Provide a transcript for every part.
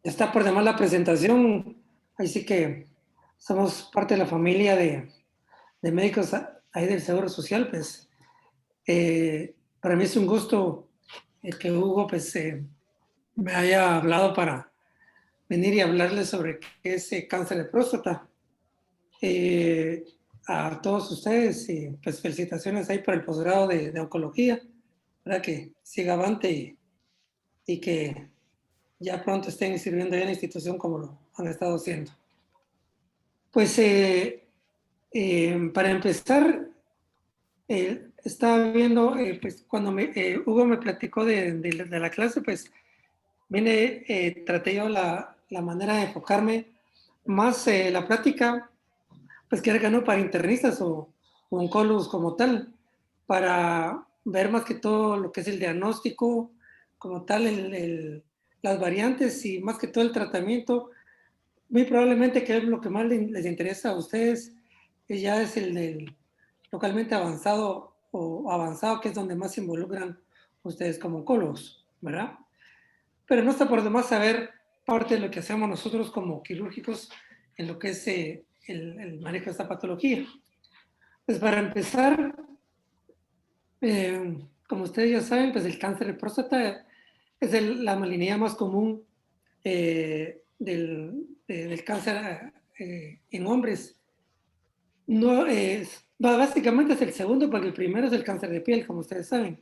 Está por demás la presentación. Ahí sí que somos parte de la familia de médicos ahí del Seguro Social. Pues para mí es un gusto que Hugo pues, me haya hablado para venir y hablarles sobre qué es cáncer de próstata. Eh, a todos ustedes y pues felicitaciones ahí por el posgrado de oncología, para que siga avante y que ya pronto estén sirviendo ya en la institución como lo han estado haciendo. Pues para empezar, estaba viendo, pues cuando Hugo me platicó de la clase, pues vine, traté yo la manera de enfocarme más la práctica, pues que era no para internistas o oncólogos como tal, para ver más que todo lo que es el diagnóstico, como tal, las variantes y más que todo el tratamiento. Muy probablemente que es lo que más les interesa a ustedes, ya es el del localmente avanzado o avanzado, que es donde más se involucran ustedes como oncólogos, ¿verdad? Pero no está por demás saber parte de lo que hacemos nosotros como quirúrgicos en lo que es el manejo de esta patología. Pues para empezar, como ustedes ya saben, pues el cáncer de próstata es la malignidad más común del cáncer en hombres. No es, básicamente es el segundo, porque el primero es el cáncer de piel, como ustedes saben.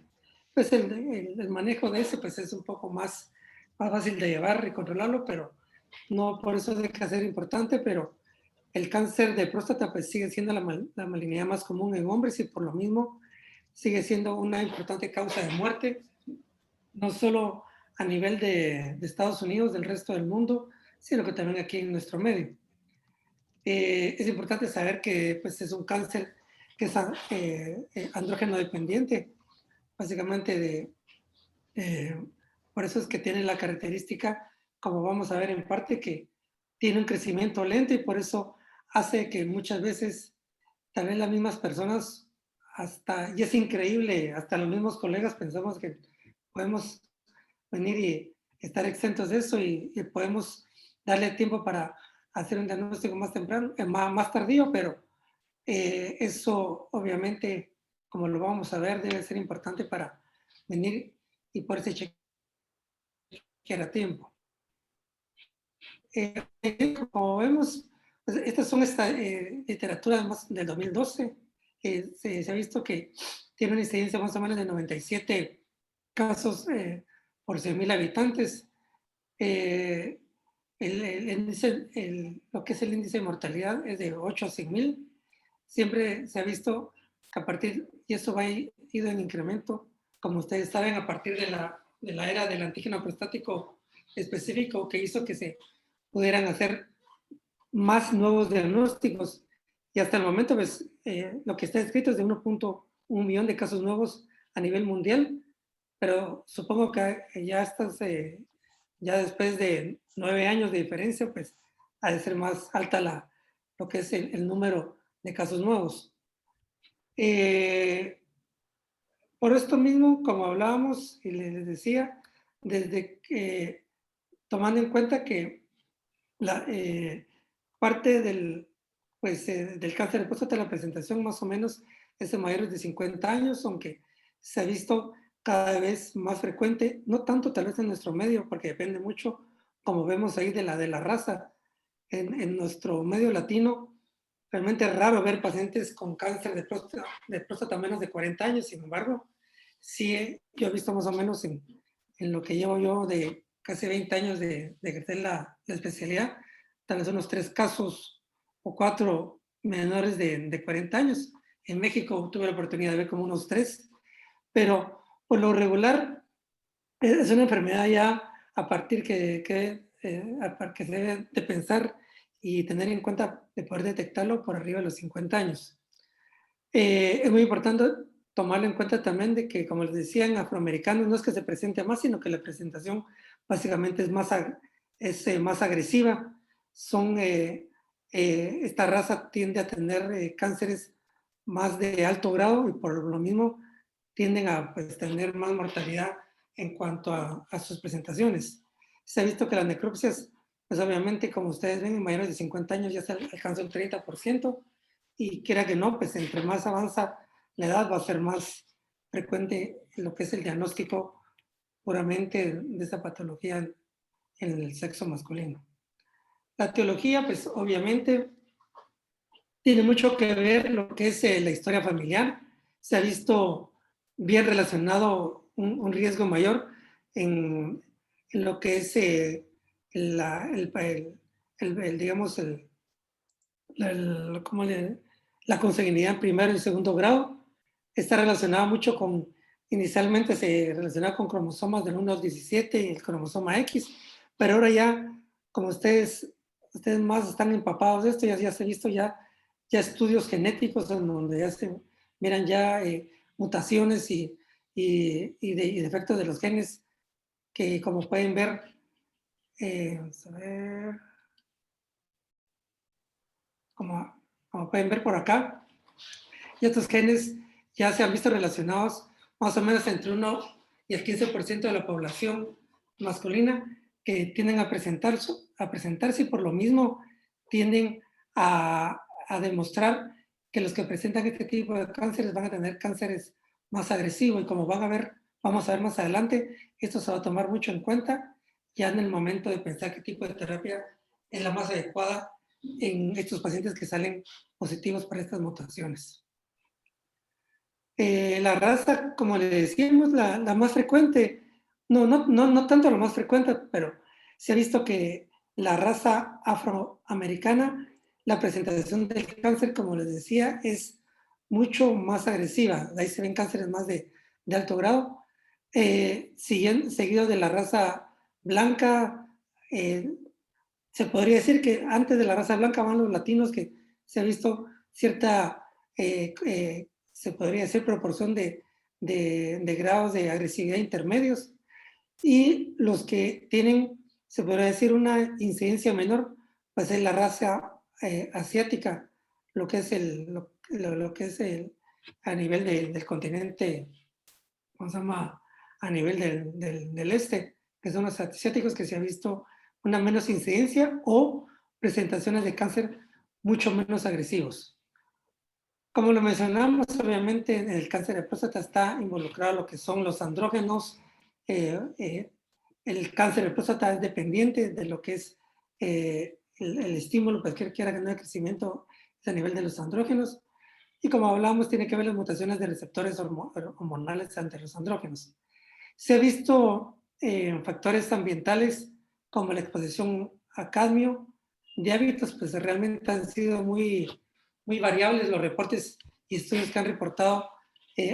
Pues el manejo de ese pues es un poco más fácil de llevar y controlarlo, pero no por eso deja de ser importante, pero el cáncer de próstata pues sigue siendo la malignidad más común en hombres y por lo mismo sigue siendo una importante causa de muerte, no solo a nivel de Estados Unidos, del resto del mundo, sino que también aquí en nuestro medio. Es importante saber que pues, es un cáncer que es andrógeno dependiente, básicamente por eso es que tiene la característica, como vamos a ver en parte, que tiene un crecimiento lento y por eso hace que muchas veces tal vez las mismas personas, hasta, y es increíble, hasta los mismos colegas pensamos que podemos venir y estar exentos de eso y podemos darle tiempo para hacer un diagnóstico más temprano, más tardío, pero eso obviamente, como lo vamos a ver, debe ser importante para venir y poderse chequear a tiempo. Como vemos, pues, estas son esta literatura más del 2012. Se ha visto que tiene una incidencia más o menos de 97 casos por 100,000 habitantes. Eh, lo que es el índice de mortalidad es de 8 a 100,000. Siempre se ha visto que a partir, y eso va ido en incremento, como ustedes saben, a partir de la era del antígeno prostático específico que hizo que se pudieran hacer más nuevos diagnósticos. Y hasta el momento, pues, lo que está escrito es de 1.1 millón de casos nuevos a nivel mundial, pero supongo que ya ya después de 9 años de diferencia, pues ha de ser más alta lo que es el número de casos nuevos. Eh, por esto mismo, como hablábamos y les decía, desde que, tomando en cuenta que la parte del cáncer de próstata, la presentación más o menos es en mayores de 50 años, aunque se ha visto cada vez más frecuente, no tanto tal vez en nuestro medio, porque depende mucho, como vemos ahí, de la raza. En nuestro medio latino, realmente es raro ver pacientes con cáncer de próstata menos de 40 años, sin embargo, sí, yo he visto más o menos en lo que llevo yo de casi 20 años de ejercer la especialidad, tal vez unos 3 casos o 4 menores de 40 años. En México tuve la oportunidad de ver como unos 3, pero por lo regular es una enfermedad ya a partir que se debe de pensar y tener en cuenta de poder detectarlo por arriba de los 50 años. Es muy importante tomarlo en cuenta también de que, como les decía, en afroamericanos no es que se presente más, sino que la presentación básicamente es más agresiva. Esta raza tiende a tener cánceres más de alto grado y por lo mismo tienden a pues, tener más mortalidad en cuanto a sus presentaciones. Se ha visto que las necropsias, pues obviamente, como ustedes ven, en mayores de 50 años ya se alcanzó el 30%, y quiera que no, pues entre más avanza la edad va a ser más frecuente lo que es el diagnóstico puramente de esta patología en el sexo masculino. La teología, pues obviamente, tiene mucho que ver lo que es la historia familiar. Se ha visto bien relacionado un riesgo mayor en lo que es digamos, la consanguinidad en primero y segundo grado. Está relacionada mucho con, inicialmente se relacionaba con cromosomas del 1 al 17 y el cromosoma X, pero ahora ya, como ustedes más están empapados de esto, ya se ha visto ya estudios genéticos en donde ya se miran ya mutaciones y defectos de los genes que, como pueden ver, vamos a ver, como pueden ver por acá, y estos genes ya se han visto relacionados más o menos entre 1 y el 15% de la población masculina que tienden a presentarse y por lo mismo tienden a demostrar que los que presentan este tipo de cánceres van a tener cánceres más agresivos, y como vamos a ver más adelante, esto se va a tomar mucho en cuenta ya en el momento de pensar qué tipo de terapia es la más adecuada en estos pacientes que salen positivos para estas mutaciones. La raza, como le decíamos, la más frecuente, no tanto la más frecuente, pero se ha visto que la raza afroamericana, la presentación del cáncer, como les decía, es mucho más agresiva. Ahí se ven cánceres más de alto grado, seguido de la raza blanca. Se podría decir que antes de la raza blanca van los latinos, que se ha visto cierta, se podría decir, proporción de grados de agresividad intermedios, y los que tienen, se podría decir, una incidencia menor, pues es la raza asiática, lo que es a nivel del continente, ¿cómo se llama? A nivel del este, que son los asiáticos, que se ha visto una menos incidencia o presentaciones de cáncer mucho menos agresivos. Como lo mencionamos, obviamente el cáncer de próstata está involucrado en lo que son los andrógenos. El cáncer de próstata es dependiente de lo que es el estímulo, cualquier quiera que no haya crecimiento, es a nivel de los andrógenos. Y como hablábamos, tiene que ver las mutaciones de receptores hormonales ante los andrógenos. Se ha visto factores ambientales como la exposición a cadmio, de hábitos, pues realmente han sido muy variables los reportes y estudios que han reportado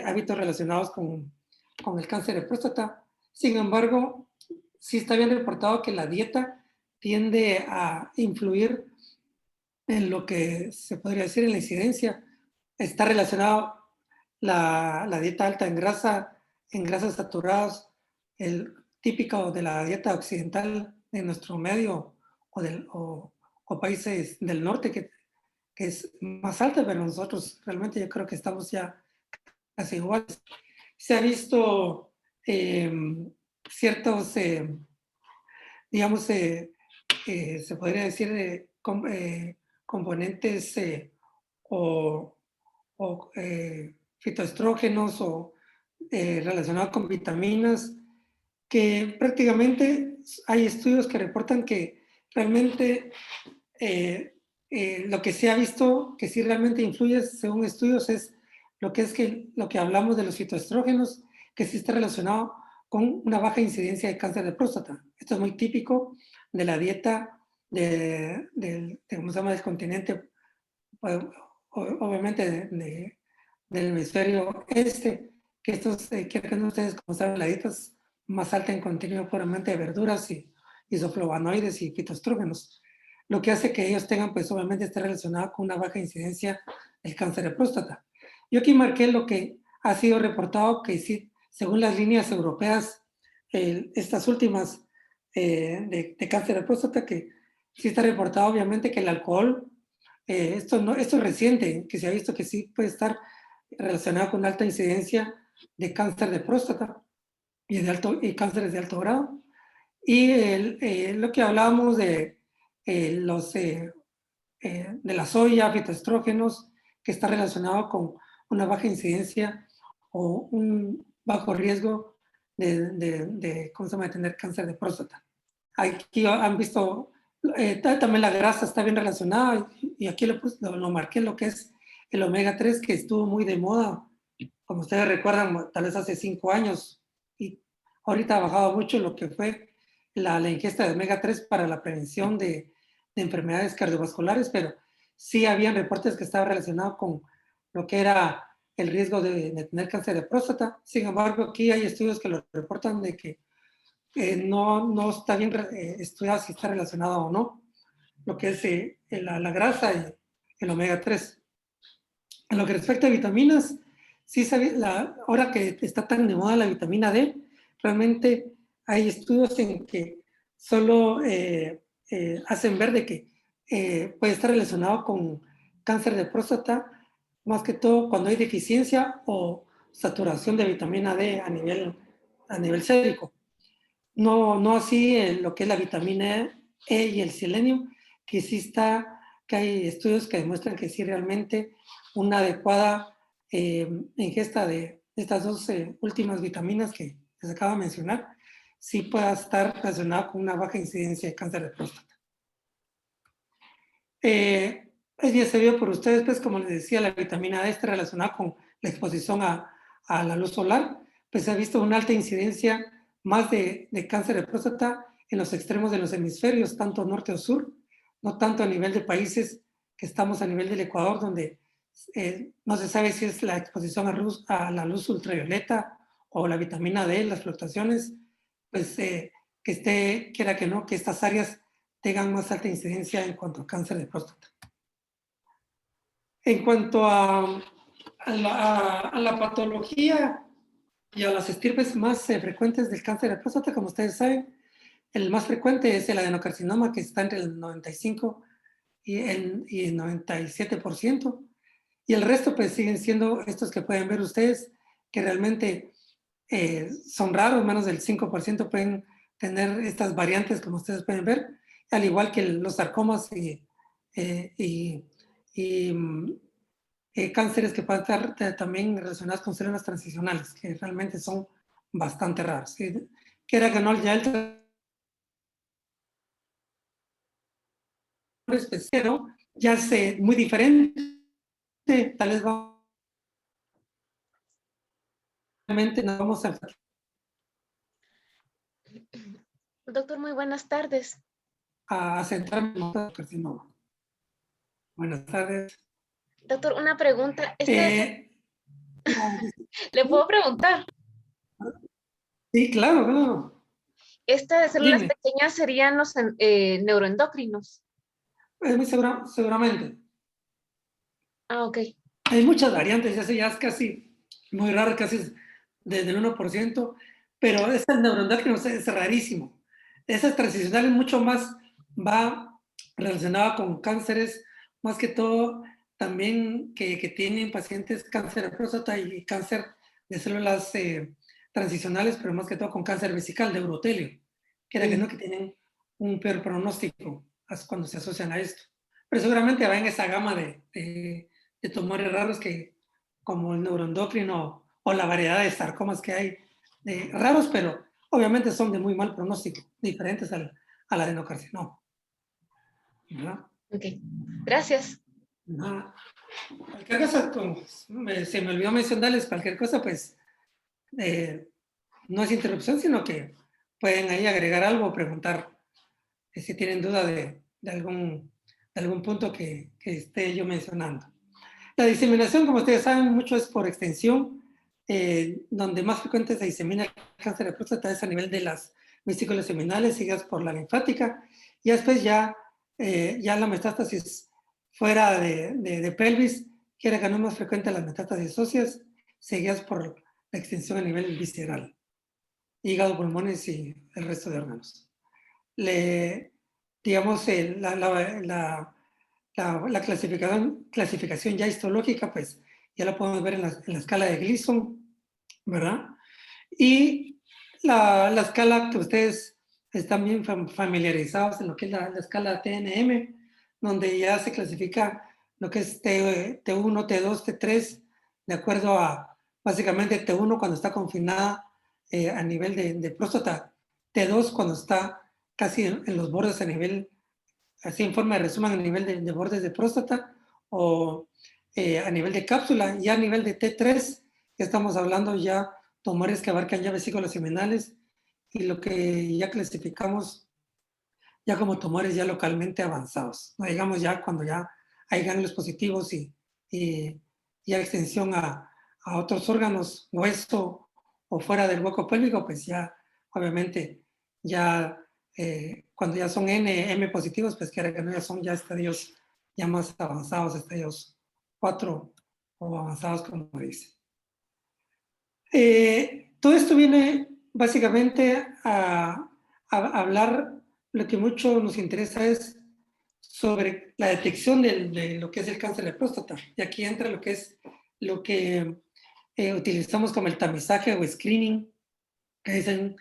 hábitos relacionados con el cáncer de próstata. Sin embargo, sí está bien reportado que la dieta tiende a influir en lo que se podría decir en la incidencia. Está relacionado la dieta alta en grasas saturadas, el típico de la dieta occidental de nuestro medio o países del norte, que es más alta, pero nosotros realmente yo creo que estamos ya casi iguales. Se ha visto ciertos, digamos, se podría decir, componentes o, fitoestrógenos o relacionados con vitaminas, que prácticamente hay estudios que reportan que realmente lo que se ha visto que sí realmente influye, según estudios, es lo que hablamos de los fitoestrógenos, que sí está relacionado con una baja incidencia de cáncer de próstata. Esto es muy típico de la dieta ¿cómo se llama?, del continente, pues, obviamente del hemisferio este, que estos, que ustedes, como saben, la dieta es más alta en contenido puramente de verduras y isoflavonoides y fitoestrógenos, lo que hace que ellos tengan, pues obviamente esté relacionado con una baja incidencia del cáncer de próstata. Yo aquí marqué lo que ha sido reportado, que sí, según las líneas europeas, estas últimas de cáncer de próstata, que sí está reportado obviamente que el alcohol, esto es reciente, que se ha visto que sí puede estar relacionado con alta incidencia de cáncer de próstata y cánceres de alto grado. Y lo que hablábamos de de la soya, fitoestrógenos, que está relacionado con una baja incidencia o un bajo riesgo ¿cómo se llama?, de tener cáncer de próstata. Aquí han visto, también la grasa está bien relacionada, y aquí lo marqué, lo que es el omega 3, que estuvo muy de moda, como ustedes recuerdan, tal vez hace 5 años, y ahorita ha bajado mucho lo que fue la ingesta de omega 3 para la prevención de enfermedades cardiovasculares, pero sí habían reportes que estaban relacionados con lo que era el riesgo de tener cáncer de próstata. Sin embargo, aquí hay estudios que lo reportan de que no está bien estudiado si está relacionado o no, lo que es la grasa y el omega 3. En lo que respecta a vitaminas, sí ahora que está tan de moda la vitamina D, realmente hay estudios en que solo hacen ver de que puede estar relacionado con cáncer de próstata, más que todo cuando hay deficiencia o saturación de vitamina D a nivel sérico. No así en lo que es la vitamina E y el selenio, que sí que hay estudios que demuestran que sí realmente una adecuada ingesta de estas dos últimas vitaminas que les acabo de mencionar, sí pueda estar relacionada con una baja incidencia de cáncer de próstata. Es bien sabido por ustedes, pues como les decía, la vitamina D está relacionada con la exposición a la luz solar, pues se ha visto una alta incidencia más de cáncer de próstata en los extremos de los hemisferios, tanto norte o sur, no tanto a nivel de países que estamos a nivel del Ecuador, donde no se sabe si es la exposición a la luz ultravioleta o la vitamina D, las fluctuaciones, pues que quiera que no, que estas áreas tengan más alta incidencia en cuanto a cáncer de próstata. En cuanto a la patología y a las estirpes más frecuentes del cáncer de próstata, como ustedes saben, el más frecuente es el adenocarcinoma, que está entre el 95 y el 97%, y el resto pues siguen siendo estos que pueden ver ustedes, que realmente son raros, menos del 5% pueden tener estas variantes, como ustedes pueden ver, al igual que los sarcomas y cánceres que pueden estar también relacionados con células transicionales, que realmente son bastante raros. Que era que no, ya el especial ya es muy diferente, tal vez nos vamos Doctor, muy buenas tardes. a centrar en el carcinoma. Buenas tardes. Doctor, una pregunta. No, ¿Le puedo preguntar? sí, claro, claro. ¿Estas células Dime, pequeñas serían los neuroendocrinos? es muy seguramente. Ah, ok. Hay muchas variantes, ya es casi muy raro, casi es desde el 1%, pero esta neuroendocrino es rarísimo. Esas transicionales mucho más va relacionada con cánceres, más que todo también que tienen pacientes cáncer de próstata y cáncer de células transicionales, pero más que todo con cáncer vesical de urotelio, que era que no, que tienen un peor pronóstico cuando se asocian a esto. Pero seguramente va en esa gama de tumores raros que, como el neuroendocrino o la variedad de sarcomas que hay, raros, pero obviamente son de muy mal pronóstico, diferentes al adenocarcinoma. ¿Verdad? Ok. Gracias. Nada. Cualquier cosa, se me olvidó mencionarles, cualquier cosa, pues no es interrupción, sino que pueden ahí agregar algo o preguntar si tienen duda de algún punto que esté yo mencionando. La diseminación, como ustedes saben, mucho es por extensión, donde más frecuente se disemina el cáncer de próstata es a nivel de las vesículas seminales, seguidas por la linfática, y después ya la metástasis fuera de pelvis, que era que no es más frecuente las metástasis óseas, seguidas por la extensión a nivel visceral, hígado, pulmones y el resto de órganos. Digamos, la clasificación ya histológica, pues ya la podemos ver en la escala de Gleason, ¿verdad? Y la escala que ustedes están bien familiarizados en lo que es la escala TNM, donde ya se clasifica lo que es T1, T2, T3, de acuerdo a básicamente T1 cuando está confinada a nivel de próstata, T2 cuando está casi en los bordes a nivel, así en forma de resumen, a nivel de bordes de próstata, o a nivel de cápsula, y a nivel de T3, ya estamos hablando ya tumores que abarcan ya vesículos seminales, y lo que ya clasificamos ya como tumores ya localmente avanzados, no digamos ya cuando ya hay ganglios positivos y ya extensión a otros órganos, hueso o fuera del hueco pélvico, pues ya obviamente ya cuando ya son M positivos, pues que ya son ya estadios ya más avanzados, estadios 4 o avanzados como dice. Todo esto viene básicamente a hablar, lo que mucho nos interesa es sobre la detección de lo que es el cáncer de próstata. Y aquí entra lo que es lo que utilizamos como el tamizaje o screening, que dicen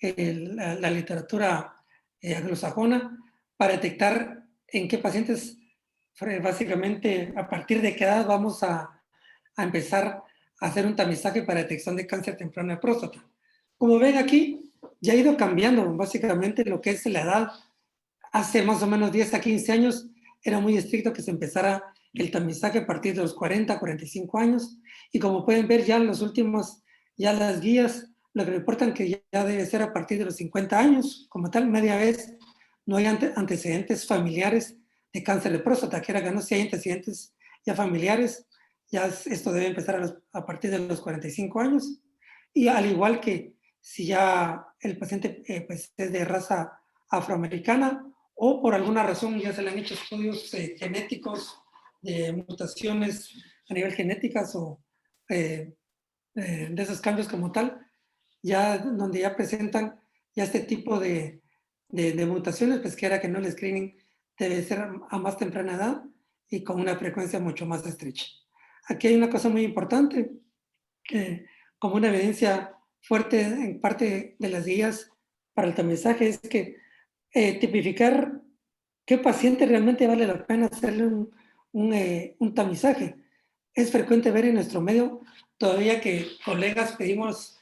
la literatura anglosajona, para detectar en qué pacientes, básicamente a partir de qué edad vamos a empezar a hacer un tamizaje para detección de cáncer temprano de próstata. Como ven aquí, ya ha ido cambiando básicamente lo que es la edad. Hace más o menos 10 a 15 años era muy estricto que se empezara el tamizaje a partir de los 40, 45 años. Y como pueden ver ya en los últimos, ya las guías, lo que reportan que ya debe ser a partir de los 50 años, como tal, media vez no hay antecedentes familiares de cáncer de próstata, que era que no si hay antecedentes ya familiares, ya esto debe empezar a partir de los 45 años. Y al igual que si ya el paciente pues, es de raza afroamericana o por alguna razón ya se le han hecho estudios genéticos de mutaciones a nivel genéticas o de esos cambios como tal, ya donde ya presentan ya este tipo de mutaciones, pues que era que no el screening debe ser a más temprana edad y con una frecuencia mucho más estrecha. Aquí hay una cosa muy importante, que como una evidencia fuerte en parte de las guías para el tamizaje, es que tipificar qué paciente realmente vale la pena hacerle un tamizaje. Es frecuente ver en nuestro medio todavía que colegas pedimos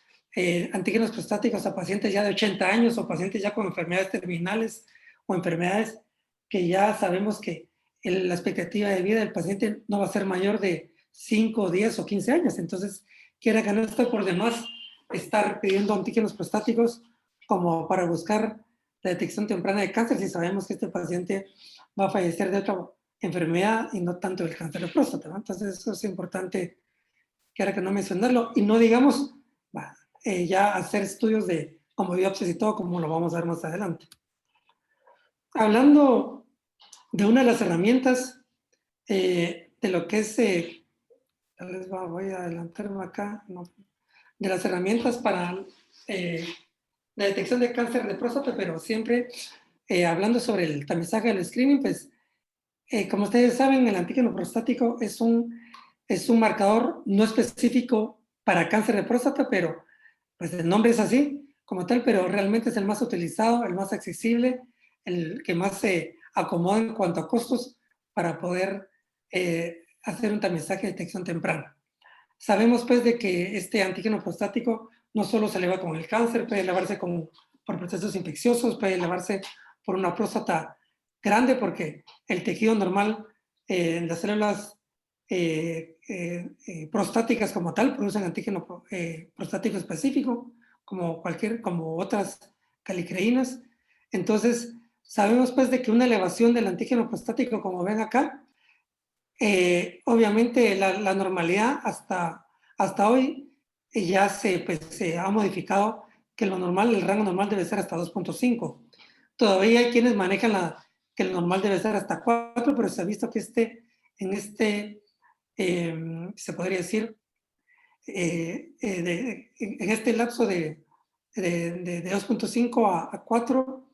antígenos prostáticos a pacientes ya de 80 años o pacientes ya con enfermedades terminales o enfermedades que ya sabemos que la expectativa de vida del paciente no va a ser mayor de 5, 10 o 15 años. Entonces, quiera que no esté por demás estar pidiendo antígenos prostáticos como para buscar la detección temprana de cáncer si sabemos que este paciente va a fallecer de otra enfermedad y no tanto del cáncer de próstata, ¿no? Entonces eso es importante que ahora que no mencionarlo y no digamos ya hacer estudios de como biopsias y todo como lo vamos a ver más adelante. Hablando de una de las herramientas de lo que es, tal vez voy a adelantarme acá, no, de las herramientas para la detección de cáncer de próstata, pero siempre hablando sobre el tamizaje del screening, pues como ustedes saben, el antígeno prostático es un marcador no específico para cáncer de próstata, pero pues el nombre es así, como tal, pero realmente es el más utilizado, el más accesible, el que más se acomoda en cuanto a costos para poder hacer un tamizaje de detección temprana. Sabemos pues de que este antígeno prostático no solo se eleva con el cáncer, puede elevarse por procesos infecciosos, puede elevarse por una próstata grande porque el tejido normal, las células prostáticas como tal producen antígeno prostático específico como otras calicreínas. Entonces sabemos pues de que una elevación del antígeno prostático como ven acá, obviamente la normalidad hasta hoy ya se ha modificado que lo normal, el rango normal debe ser hasta 2.5. Todavía hay quienes manejan que el normal debe ser hasta 4, pero se ha visto que se podría decir, en este lapso de 2.5 a 4,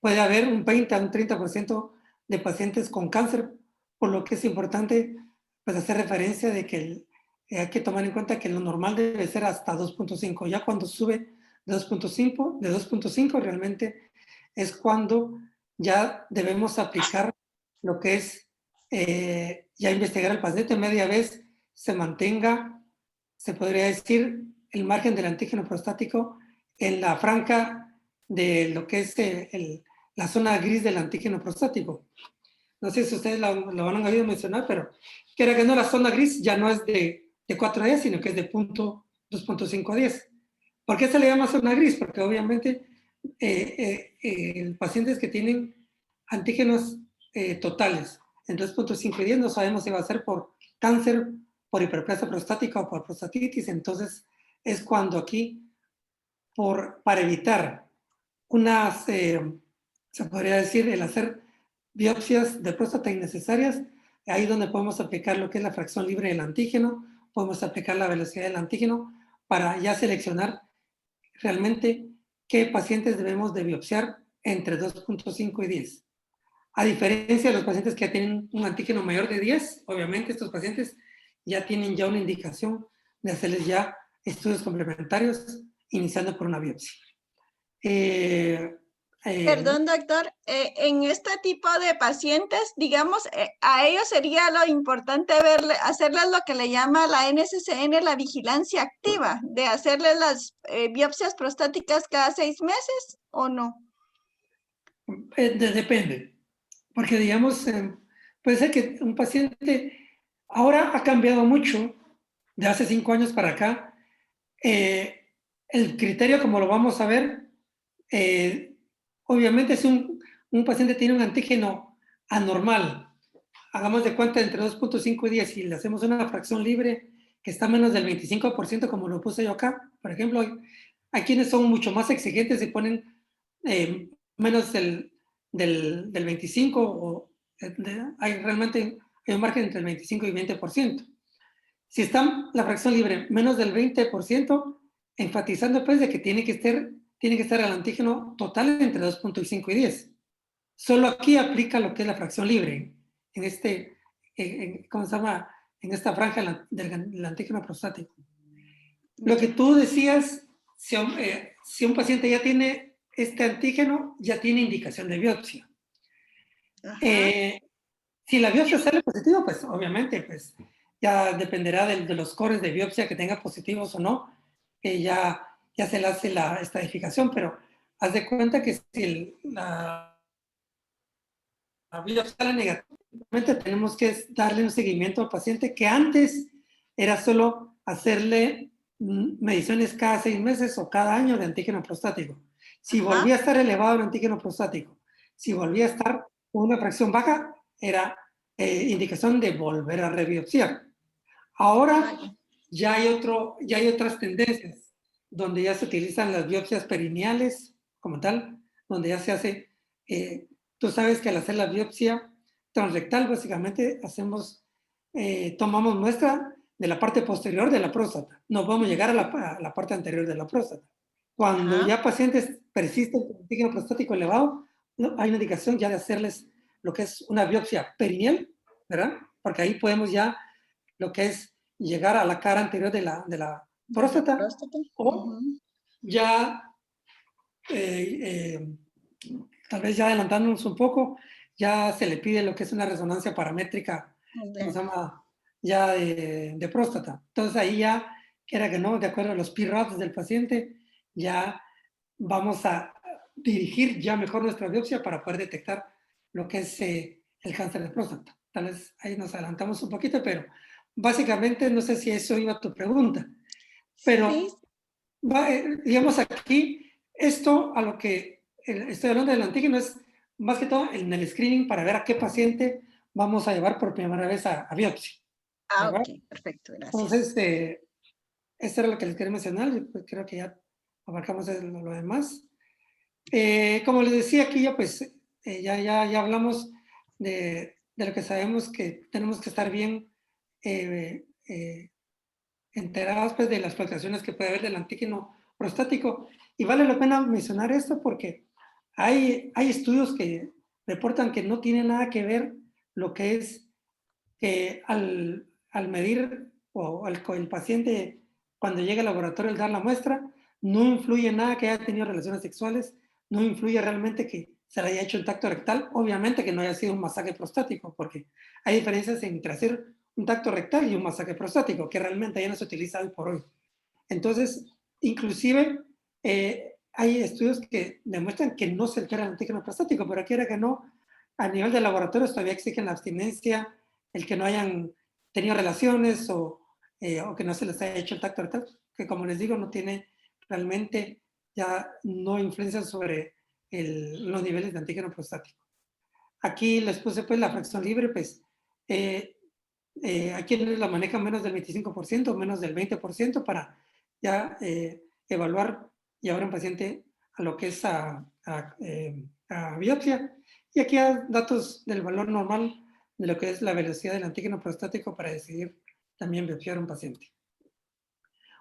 puede haber un 20 a un 30% de pacientes con cáncer, por lo que es importante pues, hacer referencia de que hay que tomar en cuenta que lo normal debe ser hasta 2.5. Ya cuando sube de 2.5 realmente es cuando ya debemos aplicar lo que es ya investigar al paciente media vez se mantenga, se podría decir, el margen del antígeno prostático en la franja de lo que es la zona gris del antígeno prostático. No sé si ustedes lo han oído mencionar, pero quiera que no, la zona gris ya no es de 4 a 10, sino que es de 2.5 a 10. ¿Por qué se le llama zona gris? Porque obviamente pacientes que tienen antígenos totales en 2.5 y 10 no sabemos si va a ser por cáncer, por hiperplasia prostática o por prostatitis. Entonces es cuando aquí, para evitar unas, se podría decir, el hacer biopsias de próstata innecesarias, ahí donde podemos aplicar lo que es la fracción libre del antígeno, podemos aplicar la velocidad del antígeno para ya seleccionar realmente qué pacientes debemos de biopsiar entre 2.5 y 10. A diferencia de los pacientes que ya tienen un antígeno mayor de 10, obviamente estos pacientes ya tienen ya una indicación de hacerles ya estudios complementarios, iniciando por una biopsia. Perdón, doctor, en este tipo de pacientes, digamos, a ellos sería lo importante hacerles lo que le llama la NCCN la vigilancia activa, de hacerles las biopsias prostáticas cada 6 meses, ¿o no? Depende, porque digamos, puede ser que un paciente ahora ha cambiado mucho de hace 5 años para acá. El criterio, como lo vamos a ver, obviamente si un paciente tiene un antígeno anormal, hagamos de cuenta entre 2.5 y 10 y le hacemos una fracción libre que está menos del 25%, como lo puse yo acá, por ejemplo, hay quienes son mucho más exigentes y ponen menos del 25 o realmente hay un margen entre el 25 y 20%. Si está la fracción libre menos del 20%, enfatizando pues de que tiene que estar el antígeno total entre 2.5 y 10. Solo aquí aplica lo que es la fracción libre, ¿cómo se llama? En esta franja del antígeno prostático. Lo que tú decías, si un paciente ya tiene este antígeno, ya tiene indicación de biopsia. Si la biopsia sale positiva, pues obviamente pues, ya dependerá de los cores de biopsia que tenga positivos o no, que ya se le hace la estadificación, pero haz de cuenta que si la biopsia sale negativa, tenemos que darle un seguimiento al paciente que antes era solo hacerle mediciones cada 6 meses o cada año de antígeno prostático. Si volvía a estar elevado el antígeno prostático, si volvía a estar con una fracción baja, era indicación de volver a rebiopsiar. Ahora ya hay otras tendencias donde ya se utilizan las biopsias perineales como tal, donde ya se hace, tú sabes que al hacer la biopsia transrectal básicamente tomamos muestra de la parte posterior de la próstata. No podemos llegar a la parte anterior de la próstata. Cuando ya pacientes persisten con antígeno prostático elevado, hay una indicación ya de hacerles lo que es una biopsia perineal, ¿verdad? Porque ahí podemos ya lo que es llegar a la cara anterior de la próstata, o ya tal vez ya adelantándonos un poco, ya se le pide lo que es una resonancia paramétrica, ¿cómo se llama? Ya de próstata. Entonces ahí ya, quiera que no, de acuerdo a los P-RADS del paciente, ya vamos a dirigir ya mejor nuestra biopsia para poder detectar lo que es el cáncer de próstata. Tal vez ahí nos adelantamos un poquito, pero básicamente no sé si eso iba a tu pregunta. Pero, digamos aquí, esto a lo que estoy hablando del antígeno es más que todo en el screening para ver a qué paciente vamos a llevar por primera vez a biopsia. Ok, perfecto, gracias. Entonces, esto era lo que les quería mencionar. Yo pues, creo que ya abarcamos lo demás. Como les decía aquí, pues ya hablamos de lo que sabemos que tenemos que estar bien enterados pues, de las fluctuaciones que puede haber del antígeno prostático. Y vale la pena mencionar esto porque hay estudios que reportan que no tiene nada que ver lo que es que al medir o el paciente cuando llega al laboratorio al dar la muestra, no influye nada que haya tenido relaciones sexuales, no influye realmente que se le haya hecho un tacto rectal, obviamente que no haya sido un masaje prostático, porque hay diferencias entre hacer un tacto rectal y un masaje prostático, que realmente ya no se utiliza hoy por hoy. Entonces, inclusive, hay estudios que demuestran que no se altera el antígeno prostático, pero quiera que no, a nivel de laboratorios todavía exigen la abstinencia, el que no hayan tenido relaciones o que no se les haya hecho el tacto rectal, que como les digo, no tiene realmente ya no influencia sobre los niveles de antígeno prostático. Aquí les puse pues la fracción libre, pues aquí la manejan menos del 25%, menos del 20% para ya evaluar, llevar a un paciente a lo que es a biopsia. Y aquí hay datos del valor normal de lo que es la velocidad del antígeno prostático para decidir también biopsiar a un paciente.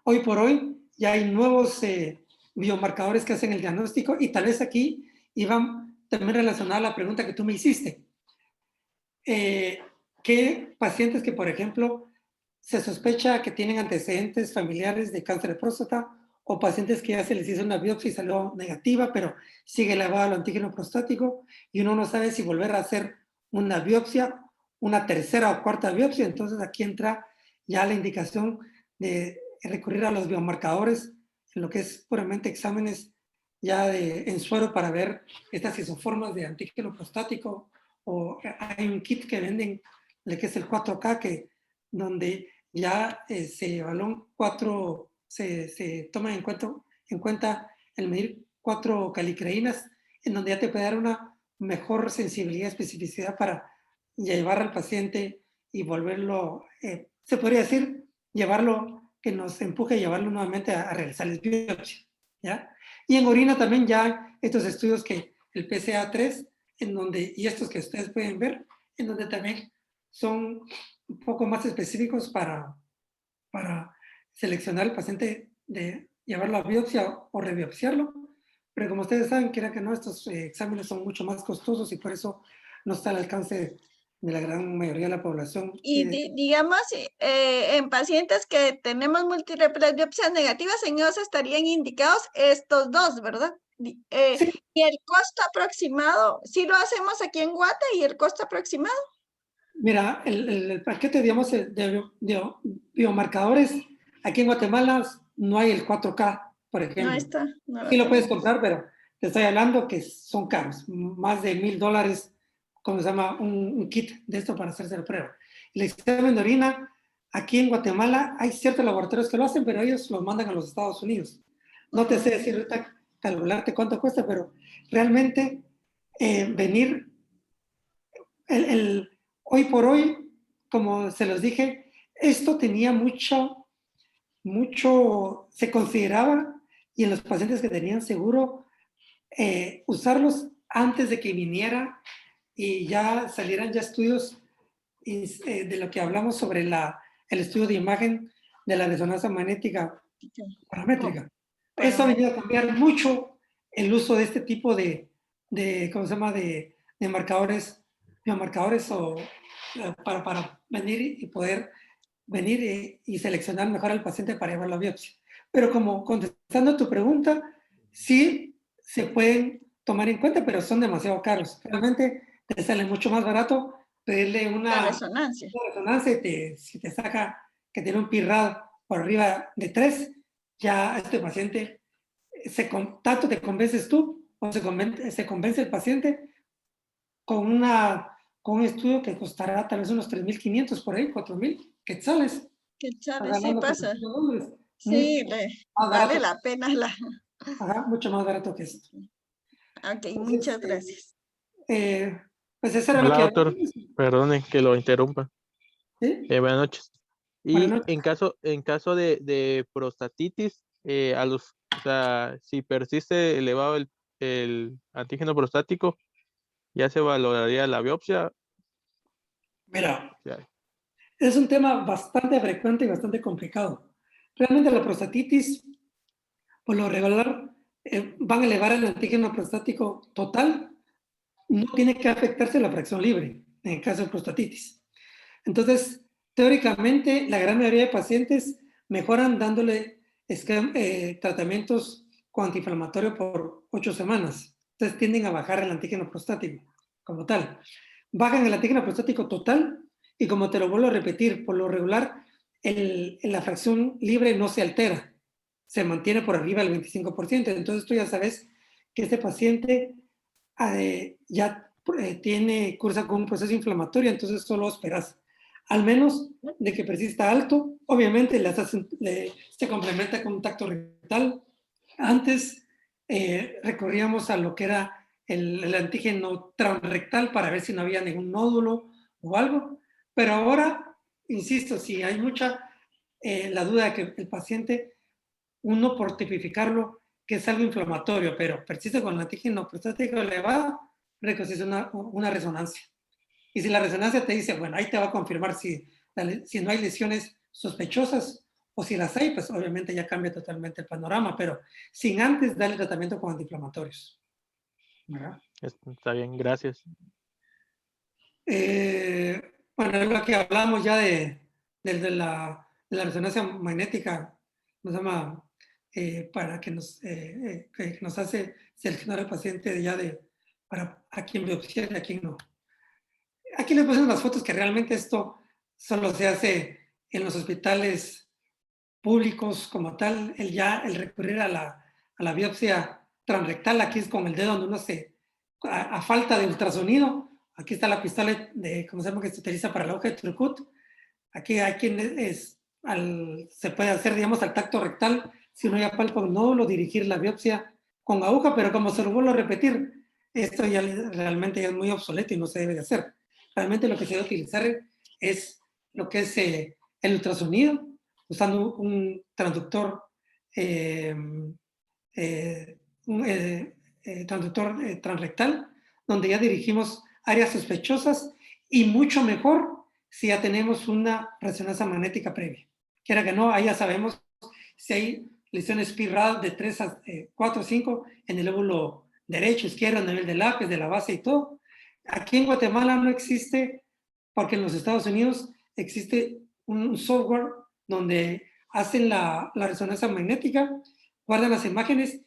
Hoy por hoy ya hay nuevos biomarcadores que hacen el diagnóstico y tal vez aquí iban también relacionada a la pregunta que tú me hiciste. ¿Qué pacientes que, por ejemplo, se sospecha que tienen antecedentes familiares de cáncer de próstata o pacientes que ya se les hizo una biopsia y salió negativa, pero sigue elevado el antígeno prostático y uno no sabe si volver a hacer una biopsia, una tercera o cuarta biopsia? Entonces aquí entra ya la indicación de recurrir a los biomarcadores en lo que es puramente exámenes ya en suero para ver estas isoformas de antígeno prostático, o hay un kit que venden, que es el 4K, donde ya se evalúan se toma en cuenta el medir 4 calicreínas, en donde ya te puede dar una mejor sensibilidad y especificidad para llevar al paciente y volverlo, se podría decir, llevarlo, que nos empuje a llevarlo nuevamente a realizar biopsia, ¿ya? Y en orina también ya estos estudios que el PSA3, en donde, y estos que ustedes pueden ver, en donde también son un poco más específicos para seleccionar al paciente de llevarlo a biopsia o rebiopsiarlo. Pero como ustedes saben, quiera que no, estos exámenes son mucho más costosos y por eso no está al alcance de la gran mayoría de la población. Y digamos, en pacientes que tenemos múltiples biopsias negativas, en ellos estarían indicados estos dos, ¿verdad? Sí. Y el costo aproximado, si lo hacemos aquí en Guate, ¿y el costo aproximado? Mira, el paquete, digamos, de biomarcadores, aquí en Guatemala no hay el 4K, por ejemplo. No está. No Sí lo puedes comprar, pero te estoy hablando que son caros, más de $1,000, como se llama, un kit de esto para hacerse la prueba. El examen de orina, aquí en Guatemala hay ciertos laboratorios que lo hacen, pero ellos los mandan a los Estados Unidos. No te sé decir ahorita, calcularte cuánto cuesta, pero realmente venir, hoy por hoy, como se los dije, esto tenía mucho, se consideraba, y en los pacientes que tenían seguro, usarlos antes de que viniera y ya salieran ya estudios de lo que hablamos sobre el estudio de imagen de la resonancia magnética paramétrica. Eso ha venido a cambiar mucho el uso de este tipo de ¿cómo se llama?, de biomarcadores o para venir y poder venir y seleccionar mejor al paciente para llevar la biopsia. Pero como contestando a tu pregunta, sí se pueden tomar en cuenta, pero son demasiado caros. Realmente te sale mucho más barato pedirle una resonancia. Y si te saca que tiene un PIRAD por arriba de 3, ya este paciente, tanto te convences tú o se convence el paciente con un estudio que costará tal vez unos 3,500 por ahí, 4,000 quetzales. Quetzales, sí pasa. Sí, vale la pena mucho más barato que esto. Ok, entonces, muchas gracias. Pues eso era lo que... Doctor, perdone que lo interrumpa. ¿Sí? Buenas noches. Y buenas noches. En caso de prostatitis, o sea, si persiste elevado el antígeno prostático, ¿ya se valoraría la biopsia? Mira, es un tema bastante frecuente y bastante complicado. Realmente la prostatitis, por lo regular, van a elevar el antígeno prostático total, no tiene que afectarse la fracción libre, en el caso de prostatitis. Entonces, teóricamente, la gran mayoría de pacientes mejoran dándole tratamientos con antiinflamatorio por 8 semanas. Entonces tienden a bajar el antígeno prostático como tal. Bajan el antígeno prostático total y como te lo vuelvo a repetir, por lo regular la fracción libre no se altera, se mantiene por arriba del 25%. Entonces tú ya sabes que este paciente ya cursa con un proceso inflamatorio, entonces solo esperas al menos de que persista alto. Obviamente se complementa con un tacto rectal. Antes recurríamos a lo que era el antígeno transrectal para ver si no había ningún nódulo o algo, pero ahora, insisto, si hay mucha la duda de que el paciente, uno por tipificarlo, que es algo inflamatorio, pero persiste con el antígeno prostático elevado, requisite una resonancia. Y si la resonancia te dice, bueno, ahí te va a confirmar si no hay lesiones sospechosas o si las hay, pues obviamente ya cambia totalmente el panorama, pero sin antes darle tratamiento con antiinflamatorios. ¿Verdad? Está bien, gracias. Bueno, es lo que hablamos ya de la resonancia magnética, nos llama para que nos hace seleccionar al paciente ya para a quién biopsiar y a quién no. Aquí les puse unas fotos que realmente esto solo se hace en los hospitales públicos como tal, el recurrir a la biopsia transrectal. Aquí es con el dedo donde uno a falta de ultrasonido, aquí está la pistola ¿cómo se llama? Que se utiliza para la aguja de Turcut. Aquí hay quien se puede hacer, digamos, al tacto rectal, si uno ya palpa un nódulo, dirigir la biopsia con aguja, pero como se lo vuelvo a repetir, esto ya realmente ya es muy obsoleto y no se debe de hacer. Realmente lo que se debe utilizar es lo que es el ultrasonido, usando un transductor, transrectal, donde ya dirigimos áreas sospechosas y mucho mejor si ya tenemos una resonancia magnética previa. Quiera que no, ahí ya sabemos si hay lesiones PIRAD de 3 a 4 o 5 en el lóbulo derecho, izquierdo, a nivel del lápiz, de la base y todo. Aquí en Guatemala no existe, porque en los Estados Unidos existe un software donde hacen la resonancia magnética, guardan las imágenes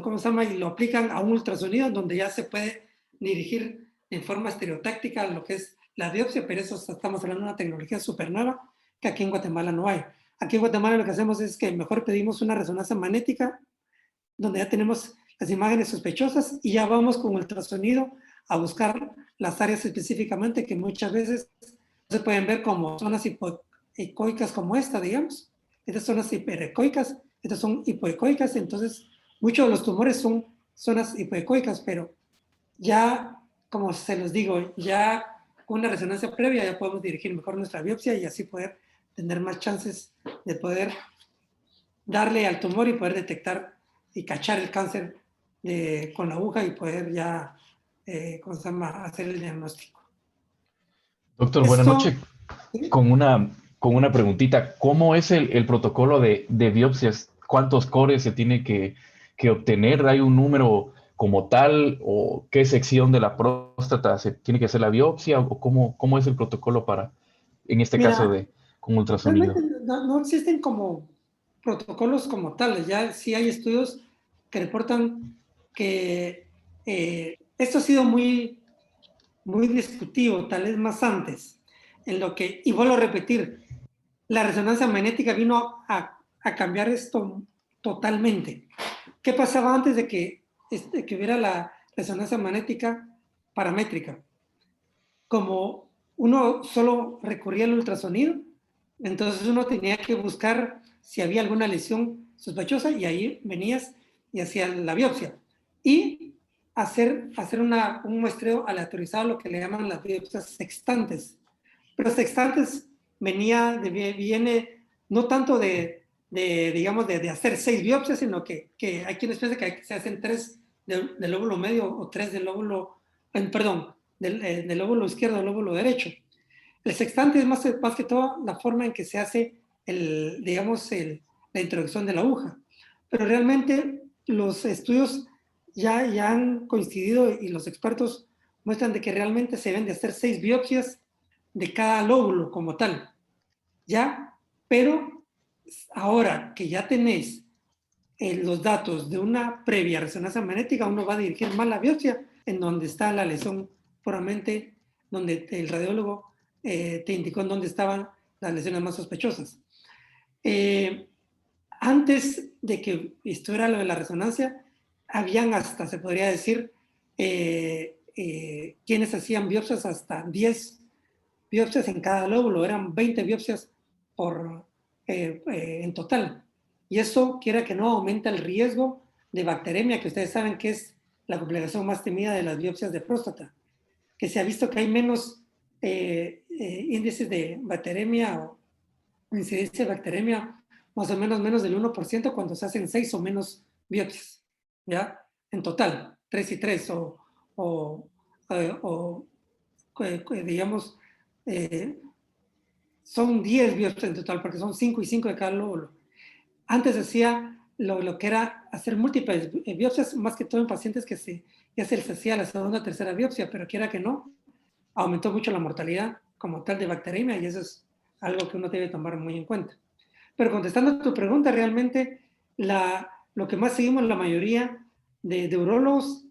¿cómo se llama? Y lo aplican a un ultrasonido donde ya se puede dirigir en forma estereotáctica lo que es la biopsia, pero eso estamos hablando de una tecnología súper nueva que aquí en Guatemala no hay. Aquí en Guatemala lo que hacemos es que mejor pedimos una resonancia magnética donde ya tenemos las imágenes sospechosas y ya vamos con ultrasonido a buscar las áreas específicamente que muchas veces se pueden ver como zonas hipoecoicas como esta, digamos. Estas son zonas hiperecoicas, estas son hipoecoicas, entonces muchos de los tumores son zonas hipoecoicas, pero ya, como se los digo, ya con una resonancia previa ya podemos dirigir mejor nuestra biopsia y así poder tener más chances de poder darle al tumor y poder detectar y cachar el cáncer con la aguja y poder ya ¿cómo se llama? Hacer el diagnóstico. Doctor, buenas noches. Con una preguntita, ¿cómo es el protocolo de biopsias? ¿Cuántos cores se tiene que obtener? ¿Hay un número como tal? ¿O qué sección de la próstata se tiene que hacer la biopsia? ¿O cómo es el protocolo en este caso con ultrasonido? No existen como protocolos como tales. Ya sí hay estudios que reportan que esto ha sido muy, muy discutido, tal vez más antes, en lo que, y vuelvo a repetir, la resonancia magnética vino a cambiar esto totalmente. ¿Qué pasaba antes de que hubiera la resonancia magnética paramétrica? Como uno solo recurría al ultrasonido, entonces uno tenía que buscar si había alguna lesión sospechosa y ahí venías y hacías la biopsia. Y hacer un muestreo aleatorizado, lo que le llaman las biopsias sextantes. Pero sextantes viene no tanto digamos, de hacer 6 biopsias, sino que hay quienes piensan que se hacen 3 del lóbulo medio o 3 del lóbulo, del lóbulo izquierdo al lóbulo derecho. El sextante es más que todo la forma en que se hace la introducción de la aguja. Pero realmente los estudios ya han coincidido y los expertos muestran de que realmente se deben de hacer 6 biopsias de cada lóbulo como tal, ¿ya? Pero ahora que ya tenés los datos de una previa resonancia magnética, uno va a dirigir más la biopsia en donde está la lesión, puramente donde el radiólogo te indicó en dónde estaban las lesiones más sospechosas. Antes de que estuviera lo de la resonancia, habían hasta, se podría decir, quienes hacían biopsias hasta 10 biopsias en cada lóbulo, eran 20 biopsias en total. Y eso, quiera que no, aumenta el riesgo de bacteremia, que ustedes saben que es la complicación más temida de las biopsias de próstata, que se ha visto que hay menos índices de bacteremia o incidencia de bacteremia, más o menos del 1% cuando se hacen 6 o menos biopsias, ¿ya? En total, 3 y 3 digamos, son 10 biopsias en total, porque son 5 y 5 de cada lóbulo. Antes hacía lo que era hacer múltiples biopsias, más que todo en pacientes que ya se les hacía la segunda o tercera biopsia, pero quiera que no, aumentó mucho la mortalidad como tal de bacteremia, y eso es algo que uno debe tomar muy en cuenta. Pero contestando a tu pregunta, realmente lo que más seguimos la mayoría de urólogos,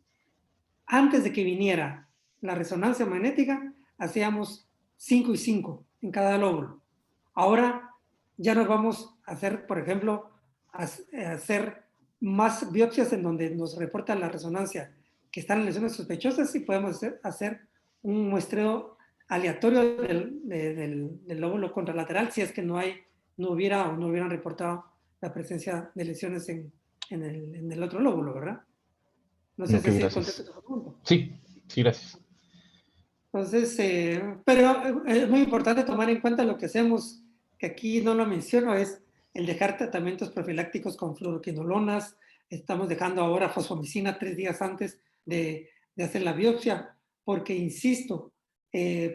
antes de que viniera la resonancia magnética, hacíamos 5 y 5 en cada lóbulo. Ahora ya nos vamos a hacer, por ejemplo, hacer más biopsias en donde nos reporta la resonancia que están en lesiones sospechosas, y podemos hacer un muestreo aleatorio del lóbulo contralateral si es que no hubieran reportado la presencia de lesiones en el otro lóbulo, ¿verdad? No sé si contesto tu pregunta. Sí, gracias. Entonces, pero es muy importante tomar en cuenta lo que hacemos, que aquí no lo menciono, es el dejar tratamientos profilácticos con fluoroquinolonas. Estamos dejando ahora fosfomicina 3 días antes de hacer la biopsia, porque, insisto,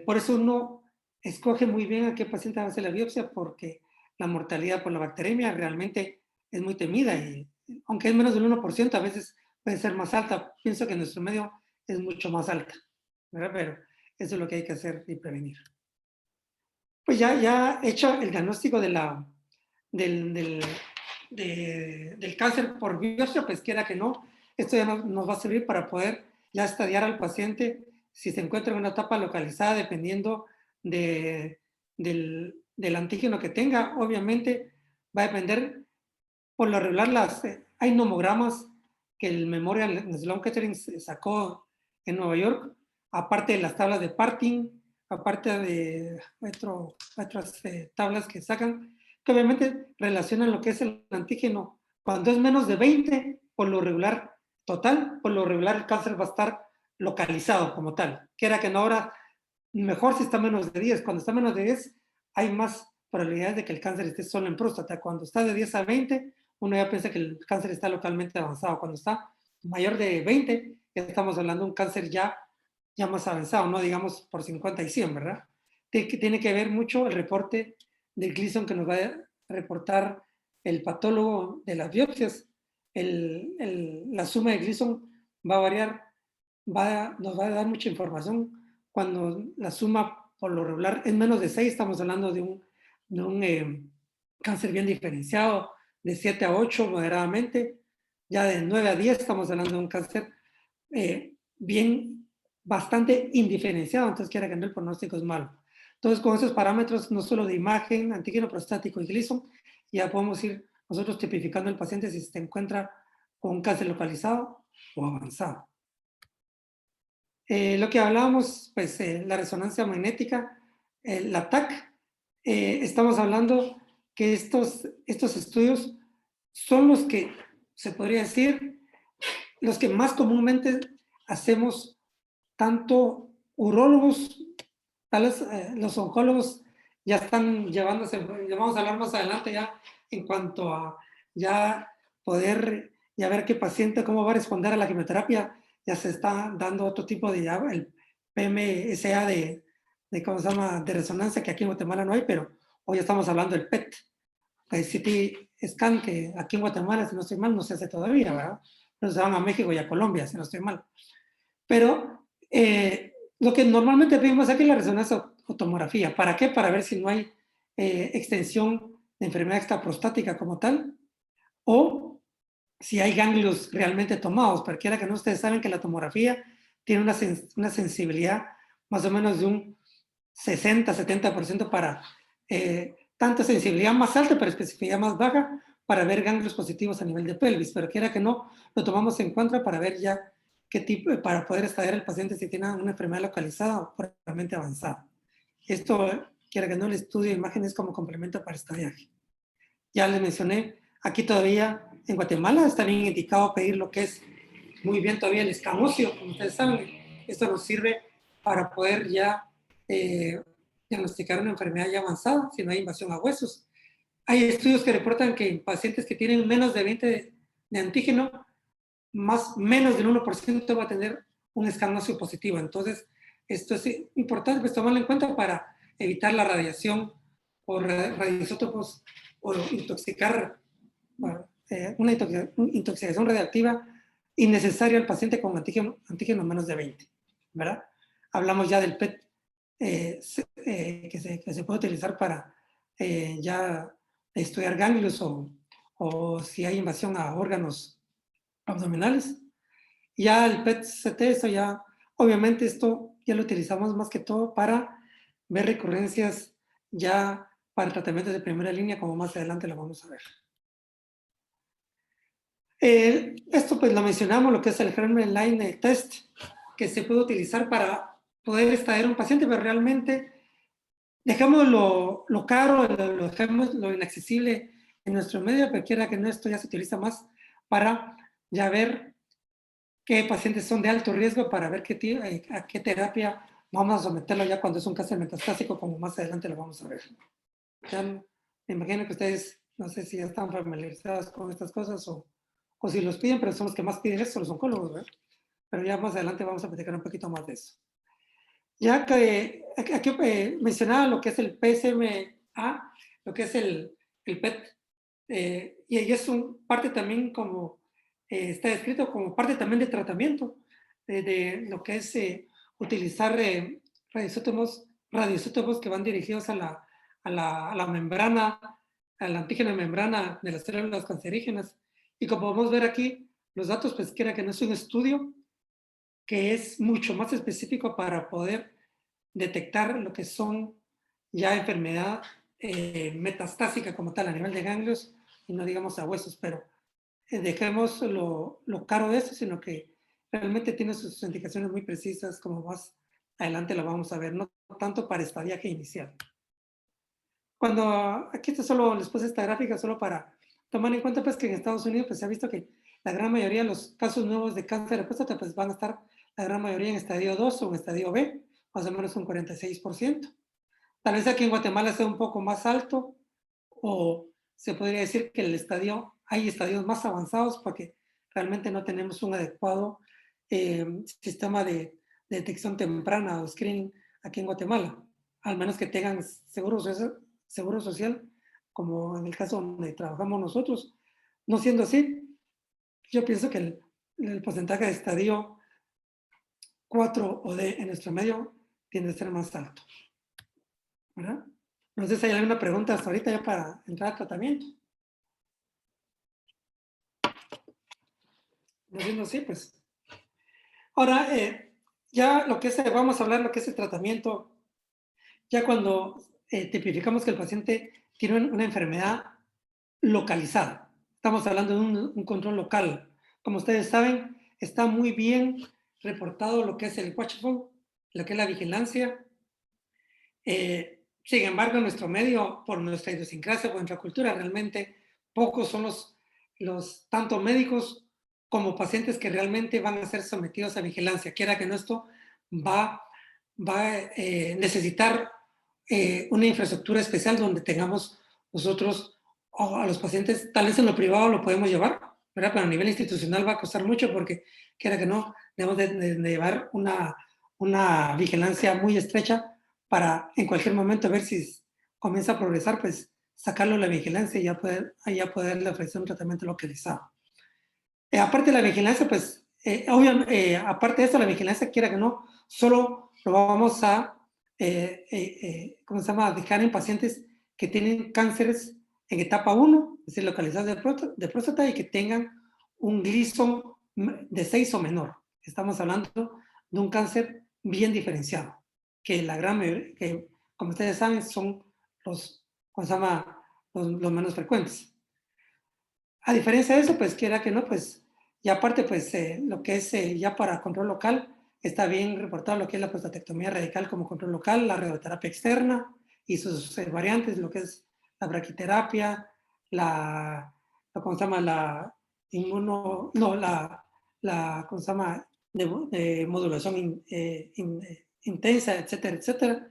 por eso uno escoge muy bien a qué paciente va a hacer la biopsia, porque la mortalidad por la bacteremia realmente es muy temida, y aunque es menos del 1%, a veces puede ser más alta. Pienso que en nuestro medio es mucho más alta, ¿verdad? Pero eso es lo que hay que hacer y prevenir. Pues ya hecho el diagnóstico del cáncer por biopsia, pues quiera que no, esto ya nos va a servir para poder ya estadiar al paciente si se encuentra en una etapa localizada, dependiendo del antígeno que tenga. Obviamente va a depender, por lo regular, hay nomogramas que el Memorial Sloan Kettering sacó en Nueva York, aparte de las tablas de Parting, aparte de otras tablas que sacan, que obviamente relacionan lo que es el antígeno. Cuando es menos de 20, por lo regular el cáncer va a estar localizado como tal. Quiera que no, ahora mejor si está menos de 10. Cuando está menos de 10, hay más probabilidades de que el cáncer esté solo en próstata. Cuando está de 10 a 20, uno ya piensa que el cáncer está localmente avanzado. Cuando está mayor de 20, ya estamos hablando de un cáncer ya más avanzado, no digamos por 50 y 100, ¿verdad? Tiene que ver mucho el reporte del Gleason que nos va a reportar el patólogo de las biopsias. La suma de Gleason va a variar, nos va a dar mucha información. Cuando la suma por lo regular es menos de 6, estamos hablando de un cáncer bien diferenciado, de 7 a 8 moderadamente. Ya de 9 a 10 estamos hablando de un cáncer bastante indiferenciado, entonces quiera que no, el pronóstico es malo. Entonces, con esos parámetros, no solo de imagen, antígeno prostático y Gleason, ya podemos ir nosotros tipificando al paciente si se encuentra con un cáncer localizado o avanzado. Lo que hablábamos, pues la resonancia magnética, la TAC, estamos hablando que estos estudios son los que, se podría decir, los que más comúnmente hacemos tanto urólogos, los oncólogos ya están llevándose, ya vamos a hablar más adelante ya en cuanto a ya poder ya ver qué paciente, cómo va a responder a la quimioterapia. Ya se está dando otro tipo de, el PMSA ¿cómo se llama?, de resonancia, que aquí en Guatemala no hay, pero hoy estamos hablando del PET, el CT scan, que aquí en Guatemala, si no estoy mal, no se hace todavía, ¿verdad? Pero se van a México y a Colombia, si no estoy mal. Pero lo que normalmente pedimos aquí es la resonancia o tomografía. ¿Para qué? Para ver si no hay extensión de enfermedad extraprostática como tal, o si hay ganglios realmente tomados, porque quiera que no, ustedes saben que la tomografía tiene una sensibilidad más o menos de un 60-70% para tanta sensibilidad más alta, pero especificidad más baja, para ver ganglios positivos a nivel de pelvis, pero quiera que no, lo tomamos en cuenta para ver ya qué tipo, para poder estudiar el paciente si tiene una enfermedad localizada o probablemente avanzada. Esto, quiera que no, el estudio de imágenes como complemento para estadiaje. Ya les mencioné, aquí todavía en Guatemala está bien indicado pedir lo que es muy bien todavía el escamocio, como ustedes saben. Esto nos sirve para poder ya diagnosticar una enfermedad ya avanzada, si no hay invasión a huesos. Hay estudios que reportan que en pacientes que tienen menos de 20 de antígeno, menos del 1% va a tener un escamocio positivo. Entonces, esto es importante pues, tomarlo en cuenta para evitar la radiación o radioisótopos o intoxicar una intoxicación radiactiva innecesaria al paciente con antígeno menos de 20, ¿verdad? Hablamos ya del PET que se puede utilizar para ya estudiar ganglios o si hay invasión a órganos abdominales. Ya el PET-CT, eso ya, obviamente esto ya lo utilizamos más que todo para ver recurrencias ya para tratamientos de primera línea, como más adelante lo vamos a ver. Esto pues lo mencionamos, lo que es el Germline Test, que se puede utilizar para poder extraer un paciente, pero realmente dejamos lo caro, lo dejamos lo inaccesible en nuestro medio, pero quiera que no, esto ya se utiliza más para ya ver qué pacientes son de alto riesgo, para ver a qué terapia vamos a someterlo ya cuando es un cáncer metastásico, como más adelante lo vamos a ver. Ya me imagino que ustedes, no sé si ya están familiarizados con estas cosas o si los piden, pero son los que más piden eso, los oncólogos, ¿verdad? Pero ya más adelante vamos a platicar un poquito más de eso. Ya que aquí mencionaba lo que es el PSMA, lo que es el PET, y es parte también como, está descrito como parte también de tratamiento, de lo que es utilizar radioisótopos que van dirigidos a la membrana, al antígeno de membrana de las células cancerígenas. Y como podemos ver aquí, los datos, pues quiera que no es un estudio que es mucho más específico para poder detectar lo que son ya enfermedad metastásica como tal a nivel de ganglios y no digamos a huesos, pero dejemos lo caro de eso, sino que realmente tiene sus indicaciones muy precisas, como más adelante lo vamos a ver, no tanto para estadiaje inicial. Aquí solo les puse esta gráfica solo para tomar en cuenta pues que en Estados Unidos pues se ha visto que la gran mayoría de los casos nuevos de cáncer de próstata pues van a estar la gran mayoría en estadio 2 o en estadio B, más o menos un 46%. Tal vez aquí en Guatemala sea un poco más alto, o se podría decir que hay estadios más avanzados porque realmente no tenemos un adecuado sistema de detección temprana o screening aquí en Guatemala, al menos que tengan seguro social, como en el caso donde trabajamos nosotros. No siendo así, yo pienso que el porcentaje de estadio 4 o D en nuestro medio tiende a ser más alto, ¿verdad? No sé si hay alguna pregunta hasta ahorita ya para entrar al tratamiento. No siendo así, pues. Ahora, ya vamos a hablar lo que es el tratamiento, ya cuando tipificamos que el paciente tiene una enfermedad localizada. Estamos hablando de un control local. Como ustedes saben, está muy bien reportado lo que es el watchful, lo que es la vigilancia. Sin embargo, en nuestro medio, por nuestra idiosincrasia, por nuestra cultura, realmente pocos son los tanto médicos como pacientes que realmente van a ser sometidos a vigilancia. Quiera que no, esto va a necesitar una infraestructura especial donde tengamos nosotros a los pacientes, tal vez en lo privado lo podemos llevar, ¿verdad? Pero a nivel institucional va a costar mucho porque, quiera que no, debemos de llevar una vigilancia muy estrecha para en cualquier momento ver si comienza a progresar, pues sacarlo de la vigilancia y ya poderle ofrecer un tratamiento localizado. Aparte de la vigilancia, pues, aparte de eso, la vigilancia, quiera que no, solo lo vamos a, ¿cómo se llama?, dejar en pacientes que tienen cánceres en etapa 1, es decir, localizados de próstata y que tengan un Gleason de 6 o menor. Estamos hablando de un cáncer bien diferenciado, que la gran mayoría, que como ustedes saben, son los, ¿cómo se llama? Los menos frecuentes. A diferencia de eso, pues quiera que no, pues y aparte, pues lo que es ya para control local, está bien reportado lo que es la prostatectomía radical como control local, la radioterapia externa y sus variantes, lo que es la braquiterapia, ¿cómo se llama? ¿Cómo se llama? De modulación intensa, etcétera, etcétera.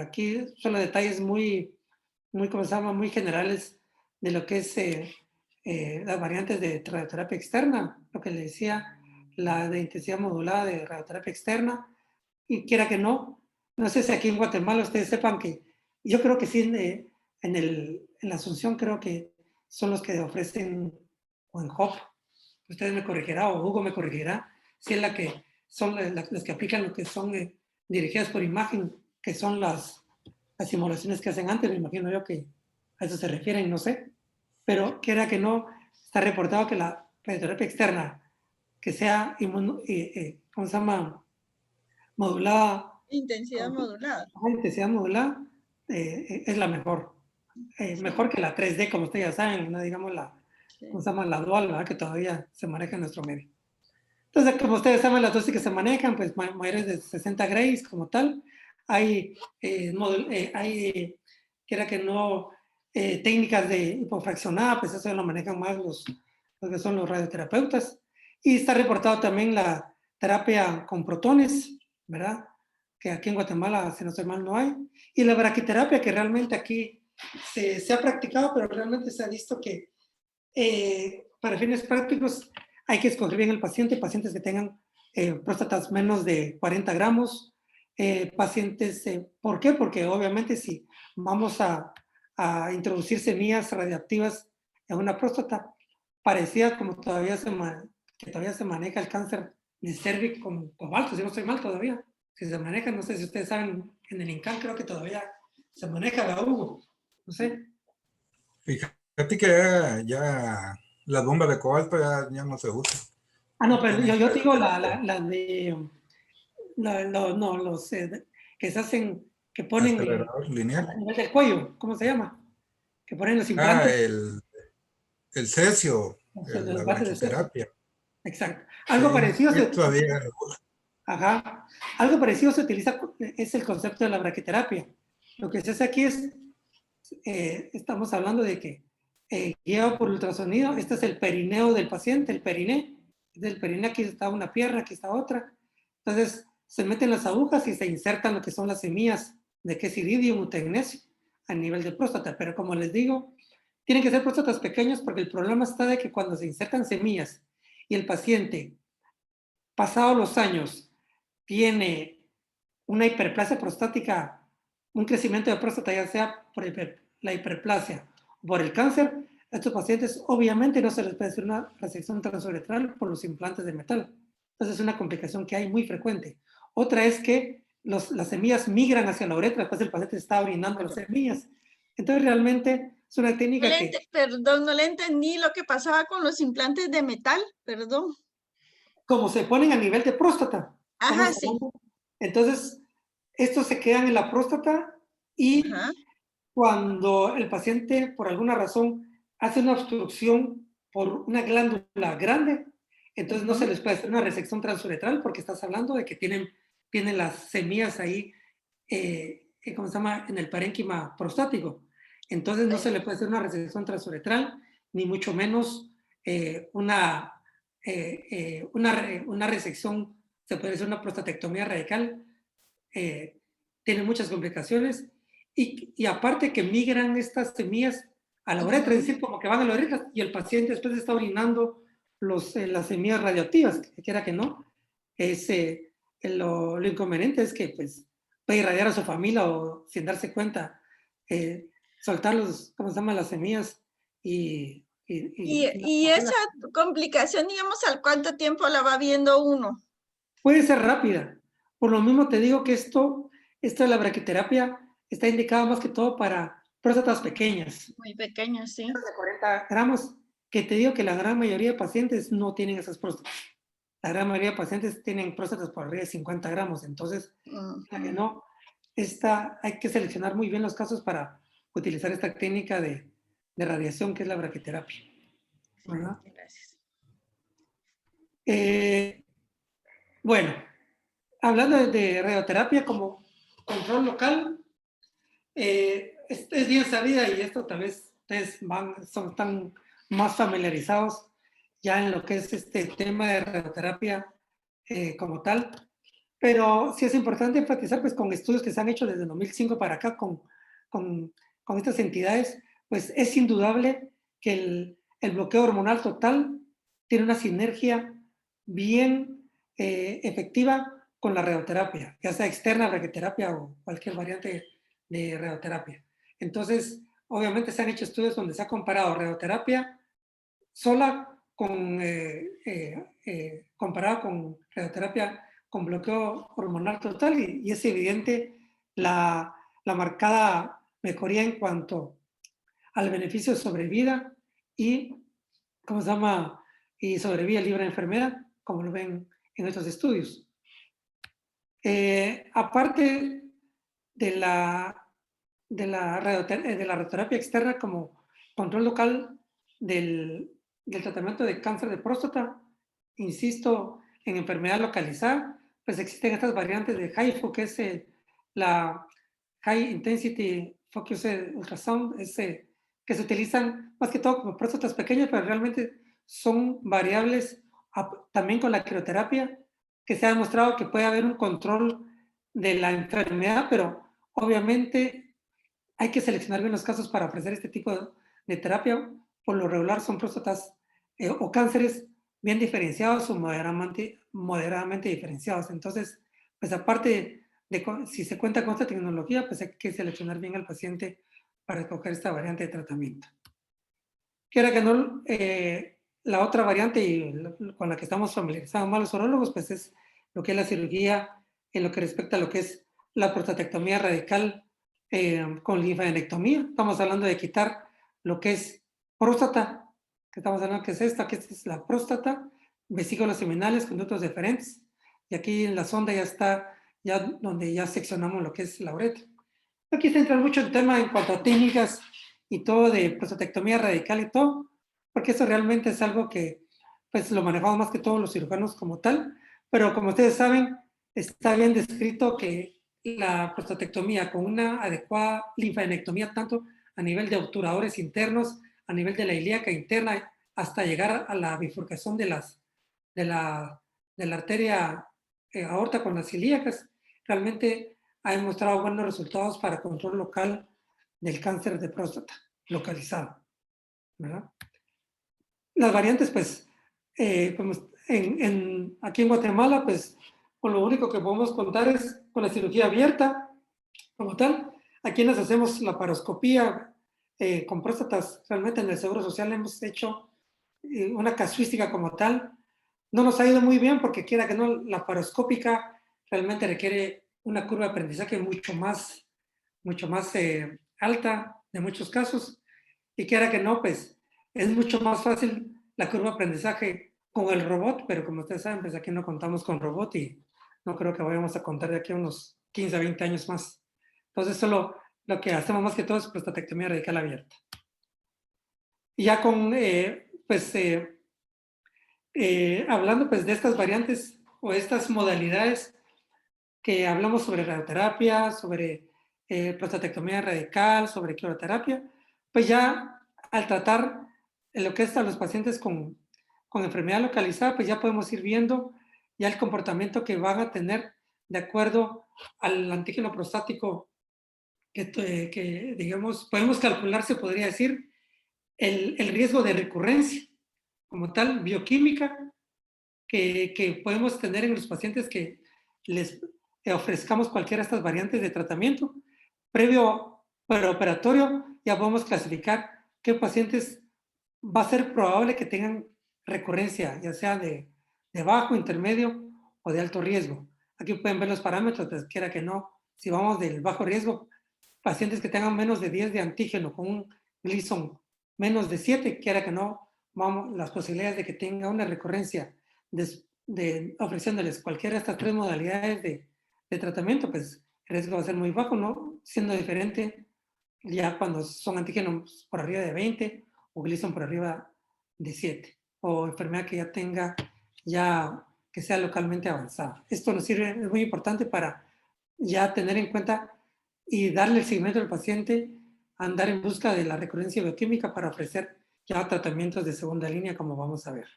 Aquí son los detalles muy, ¿cómo se llama? Muy generales de lo que es las variantes de radioterapia externa, lo que le decía, la de intensidad modulada de radioterapia externa, y quiera que no, no sé si aquí en Guatemala ustedes sepan que, yo creo que sí, en la Asunción creo que son los que ofrecen, o en HOP, ustedes me corregirán, o Hugo me corregirá, si es la que son las que aplican lo que son dirigidas por imagen, que son las simulaciones que hacen antes, me imagino yo que a eso se refieren, no sé, pero quiera que no, está reportado que la radioterapia externa, que sea, ¿cómo se llama? Modulada. Intensidad modulada. Intensidad modulada es la mejor. Mejor que la 3D, como ustedes ya saben, no digamos ¿cómo se llama? La dual, ¿verdad? Que todavía se maneja en nuestro medio. Entonces, como ustedes saben, las dosis que se manejan, pues mayores de 60 grays como tal. Hay, quiera que no, técnicas de hipofraccionada, pues eso lo manejan más los que son los radioterapeutas. Y está reportado también la terapia con protones, ¿verdad? Que aquí en Guatemala, si no estoy mal, no hay. Y la braquiterapia, que realmente aquí se ha practicado, pero realmente se ha visto que para fines prácticos hay que escoger bien el paciente, pacientes que tengan próstatas menos de 40 gramos, pacientes, ¿por qué? Porque obviamente si vamos a introducir semillas radiactivas en una próstata, parecía como todavía que todavía se maneja el cáncer de cervix con cobalto, si no estoy mal todavía, si se maneja, no sé si ustedes saben, en el INCAN creo que todavía se maneja la Hugo, no sé. Fíjate que ya las bombas de cobalto ya no se usan. Ah, no, pero yo digo la de, no, los que se hacen, que ponen Acelerador lineal. a nivel del cuello, ¿cómo se llama? Que ponen los Ah, implantes. el cesio, Los la implantes de cesio. braquiterapia. Exacto. Algo Sí, parecido. todavía. Ajá. Algo parecido se utiliza, es el concepto de la braquiterapia. Lo que se hace aquí es, estamos hablando de que guiado por ultrasonido, este es el perineo del paciente, el periné. Del periné aquí está una pierna, aquí está otra. Entonces se meten las agujas y se insertan lo que son las semillas de que es iridium o tecnesio a nivel de próstata. Pero como les digo, tienen que ser próstatas pequeñas porque el problema está de que cuando se insertan semillas y el paciente, pasado los años, tiene una hiperplasia prostática, un crecimiento de próstata, ya sea por la hiperplasia o por el cáncer, a estos pacientes obviamente no se les puede hacer una resección transuretral por los implantes de metal. Entonces es una complicación que hay muy frecuente. Otra es que las semillas migran hacia la uretra, después el paciente está orinando las semillas. Entonces realmente es una técnica Perdón, no le entendí lo que pasaba con los implantes de metal, perdón. Como se ponen a nivel de próstata. Ajá, sí. Entonces, estos se quedan en la próstata y cuando el paciente, por alguna razón, hace una obstrucción por una glándula grande, entonces no se les puede hacer una resección transuretral porque estás hablando de que tienen las semillas ahí, ¿cómo se llama? En el parénquima prostático. Entonces no se le puede hacer una resección transuretral, ni mucho menos una resección, se puede hacer una prostatectomía radical, tiene muchas complicaciones y aparte que migran estas semillas a la uretra, es decir, como que van a la uretra y el paciente después está orinando las semillas radioactivas, que quiera que no, lo inconveniente es que pues, puede irradiar a su familia o sin darse cuenta, soltar ¿cómo se llama? Las semillas y esa complicación, digamos, ¿al cuánto tiempo la va viendo uno? Puede ser rápida. Por lo mismo te digo que esto de la braquiterapia está indicado más que todo para próstatas pequeñas, Muy pequeño, sí. de 40 gramos, que te digo que la gran mayoría de pacientes no tienen esas próstatas. La gran mayoría de pacientes tienen próstatas por arriba de 50 gramos, entonces, que no, hay que seleccionar muy bien los casos para utilizar esta técnica de radiación que es la braquiterapia, ¿verdad? Gracias. Bueno, hablando de radioterapia como control local, es bien sabida y esto tal vez ustedes están más familiarizados ya en lo que es este tema de radioterapia como tal, pero sí es importante enfatizar pues con estudios que se han hecho desde 2005 para acá con estas entidades, pues es indudable que el bloqueo hormonal total tiene una sinergia bien efectiva con la radioterapia, ya sea externa, braquiterapia o cualquier variante de radioterapia. Entonces, obviamente se han hecho estudios donde se ha comparado radioterapia sola comparada con radioterapia con bloqueo hormonal total y es evidente la marcada mejoría en cuanto al beneficio de sobrevida y, ¿cómo se llama? Y sobrevida libre de enfermedad, como lo ven en estos estudios. Aparte de la radioterapia externa como control local del tratamiento de cáncer de próstata, insisto, en enfermedad localizada, pues existen estas variantes de HIFU, que es la High Intensity Focus Ultrasound, que se utilizan más que todo como próstatas pequeñas, pero realmente son variables también con la crioterapia, que se ha demostrado que puede haber un control de la enfermedad, pero obviamente hay que seleccionar bien los casos para ofrecer este tipo de terapia. Por lo regular son próstatas o cánceres bien diferenciados o moderadamente diferenciados. Entonces, pues aparte de si se cuenta con esta tecnología, pues hay que seleccionar bien al paciente para escoger esta variante de tratamiento. Quiera que no, la otra variante y con la que estamos familiarizados más los urólogos, pues es lo que es la cirugía en lo que respecta a lo que es la prostatectomía radical con linfadenectomía. Estamos hablando de quitar lo que es próstata, que estamos hablando que es esta, que es la próstata, vesículas seminales, conductos deferentes, y aquí en la sonda ya está, ya donde ya seccionamos lo que es la uretra. Aquí se entra mucho el tema en cuanto a técnicas y todo de prostatectomía radical y todo, porque eso realmente es algo que pues lo manejamos más que todos los cirujanos como tal, pero como ustedes saben, está bien descrito que la prostatectomía con una adecuada linfadenectomía, tanto a nivel de obturadores internos, a nivel de la ilíaca interna, hasta llegar a la bifurcación de la arteria aorta con las ilíacas, realmente ha demostrado buenos resultados para control local del cáncer de próstata localizado, ¿verdad? Las variantes, pues, aquí en Guatemala, pues, con lo único que podemos contar es con la cirugía abierta, como tal. Aquí nos hacemos la paroscopía con próstatas. Realmente en el Seguro Social hemos hecho una casuística como tal. No nos ha ido muy bien porque quiera que no, la paroscópica realmente requiere una curva de aprendizaje mucho más alta de muchos casos. Y quiera que no, pues es mucho más fácil la curva de aprendizaje con el robot, pero como ustedes saben, pues aquí no contamos con robot y no creo que vayamos a contar de aquí a unos 15 a 20 años más. Entonces, solo lo que hacemos más que todo es prostatectomía radical abierta. Y ya con, hablando pues de estas variantes o estas modalidades que hablamos sobre radioterapia, sobre prostatectomía radical, sobre cloroterapia, pues ya al tratar lo que es a los pacientes con enfermedad localizada, pues ya podemos ir viendo ya el comportamiento que van a tener de acuerdo al antígeno prostático que digamos, podemos calcular, se podría decir, el riesgo de recurrencia como tal, bioquímica, que podemos tener en los pacientes que les ofrezcamos cualquiera de estas variantes de tratamiento. Previo preoperatorio, ya podemos clasificar qué pacientes va a ser probable que tengan recurrencia, ya sea de bajo, intermedio o de alto riesgo. Aquí pueden ver los parámetros, pues quiera que no, si vamos del bajo riesgo, pacientes que tengan menos de 10 de antígeno con un Gleason menos de 7, quiera que no, vamos, las posibilidades de que tenga una recurrencia ofreciéndoles cualquiera de estas 3 modalidades de tratamiento, pues el riesgo va a ser muy bajo, ¿no? Siendo diferente ya cuando son antígenos por arriba de 20 o Gleason por arriba de 7, o enfermedad que ya tenga, ya que sea localmente avanzada. Esto nos sirve, es muy importante para ya tener en cuenta y darle el seguimiento al paciente, andar en busca de la recurrencia bioquímica para ofrecer ya tratamientos de segunda línea, como vamos a ver.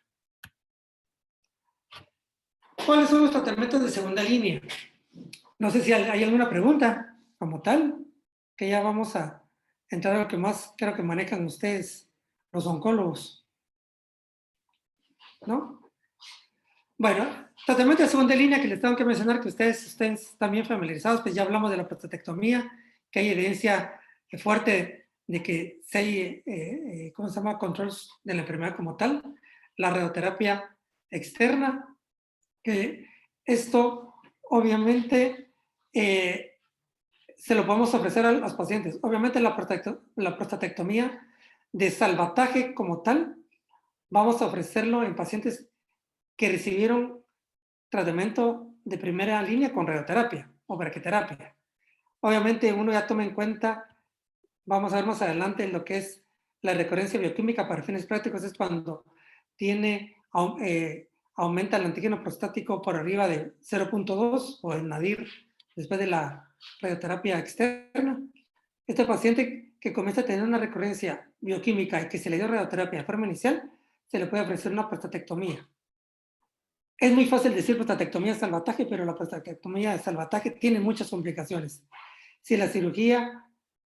¿Cuáles son los tratamientos de segunda línea? No sé si hay alguna pregunta como tal, que ya vamos a entrar a lo que más creo que manejan ustedes, los oncólogos. ¿No? Bueno, tratamiento de segunda línea que les tengo que mencionar, que ustedes estén también familiarizados, pues ya hablamos de la prostatectomía, que hay evidencia fuerte de que si hay, ¿cómo se llama?, control de la enfermedad como tal. La radioterapia externa, que esto obviamente se lo podemos ofrecer a los pacientes. Obviamente la prostatectomía de salvataje como tal, vamos a ofrecerlo en pacientes que recibieron tratamiento de primera línea con radioterapia o braquiterapia. Obviamente uno ya toma en cuenta, vamos a ver más adelante lo que es la recurrencia bioquímica para fines prácticos, es cuando tiene, aumenta el antígeno prostático por arriba de 0.2 o el nadir después de la radioterapia externa. Este paciente que comienza a tener una recurrencia bioquímica y que se le dio radioterapia de forma inicial, se le puede ofrecer una prostatectomía. Es muy fácil decir prostatectomía de salvataje, pero la prostatectomía de salvataje tiene muchas complicaciones. Si la cirugía,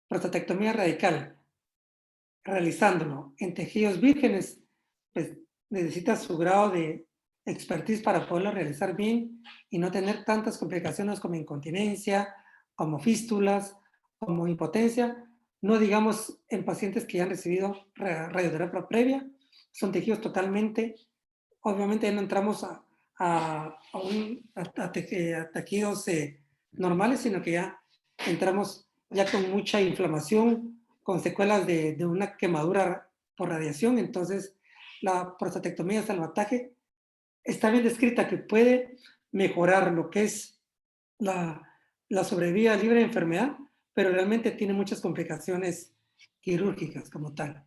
prostatectomía radical, realizándolo en tejidos vírgenes, pues necesita su grado de expertise para poderlo realizar bien y no tener tantas complicaciones como incontinencia, como fístulas, como impotencia. No digamos en pacientes que ya han recibido radioterapia previa, son tejidos totalmente, obviamente no entramos a tejidos normales, sino que ya entramos ya con mucha inflamación, con secuelas de una quemadura por radiación. Entonces, la prostatectomía de salvataje está bien descrita, que puede mejorar lo que es la sobrevida libre de enfermedad, pero realmente tiene muchas complicaciones quirúrgicas como tal.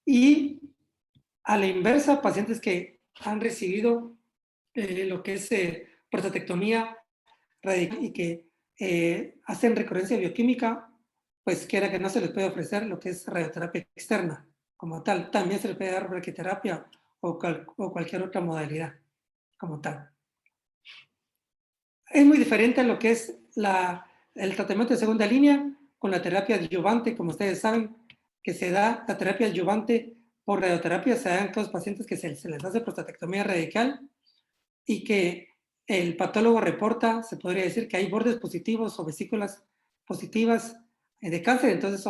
Y a la inversa, pacientes que han recibido lo que es prostatectomía radical y que hacen recurrencia bioquímica, pues quiera que no se les puede ofrecer lo que es radioterapia externa como tal. También se les puede dar braquiterapia o cualquier otra modalidad como tal. Es muy diferente a lo que es el tratamiento de segunda línea con la terapia adyuvante, como ustedes saben, que se da la terapia adyuvante por radioterapia, se da en los pacientes que se les hace prostatectomía radical y que el patólogo reporta, se podría decir, que hay bordes positivos o vesículas positivas de cáncer. Entonces,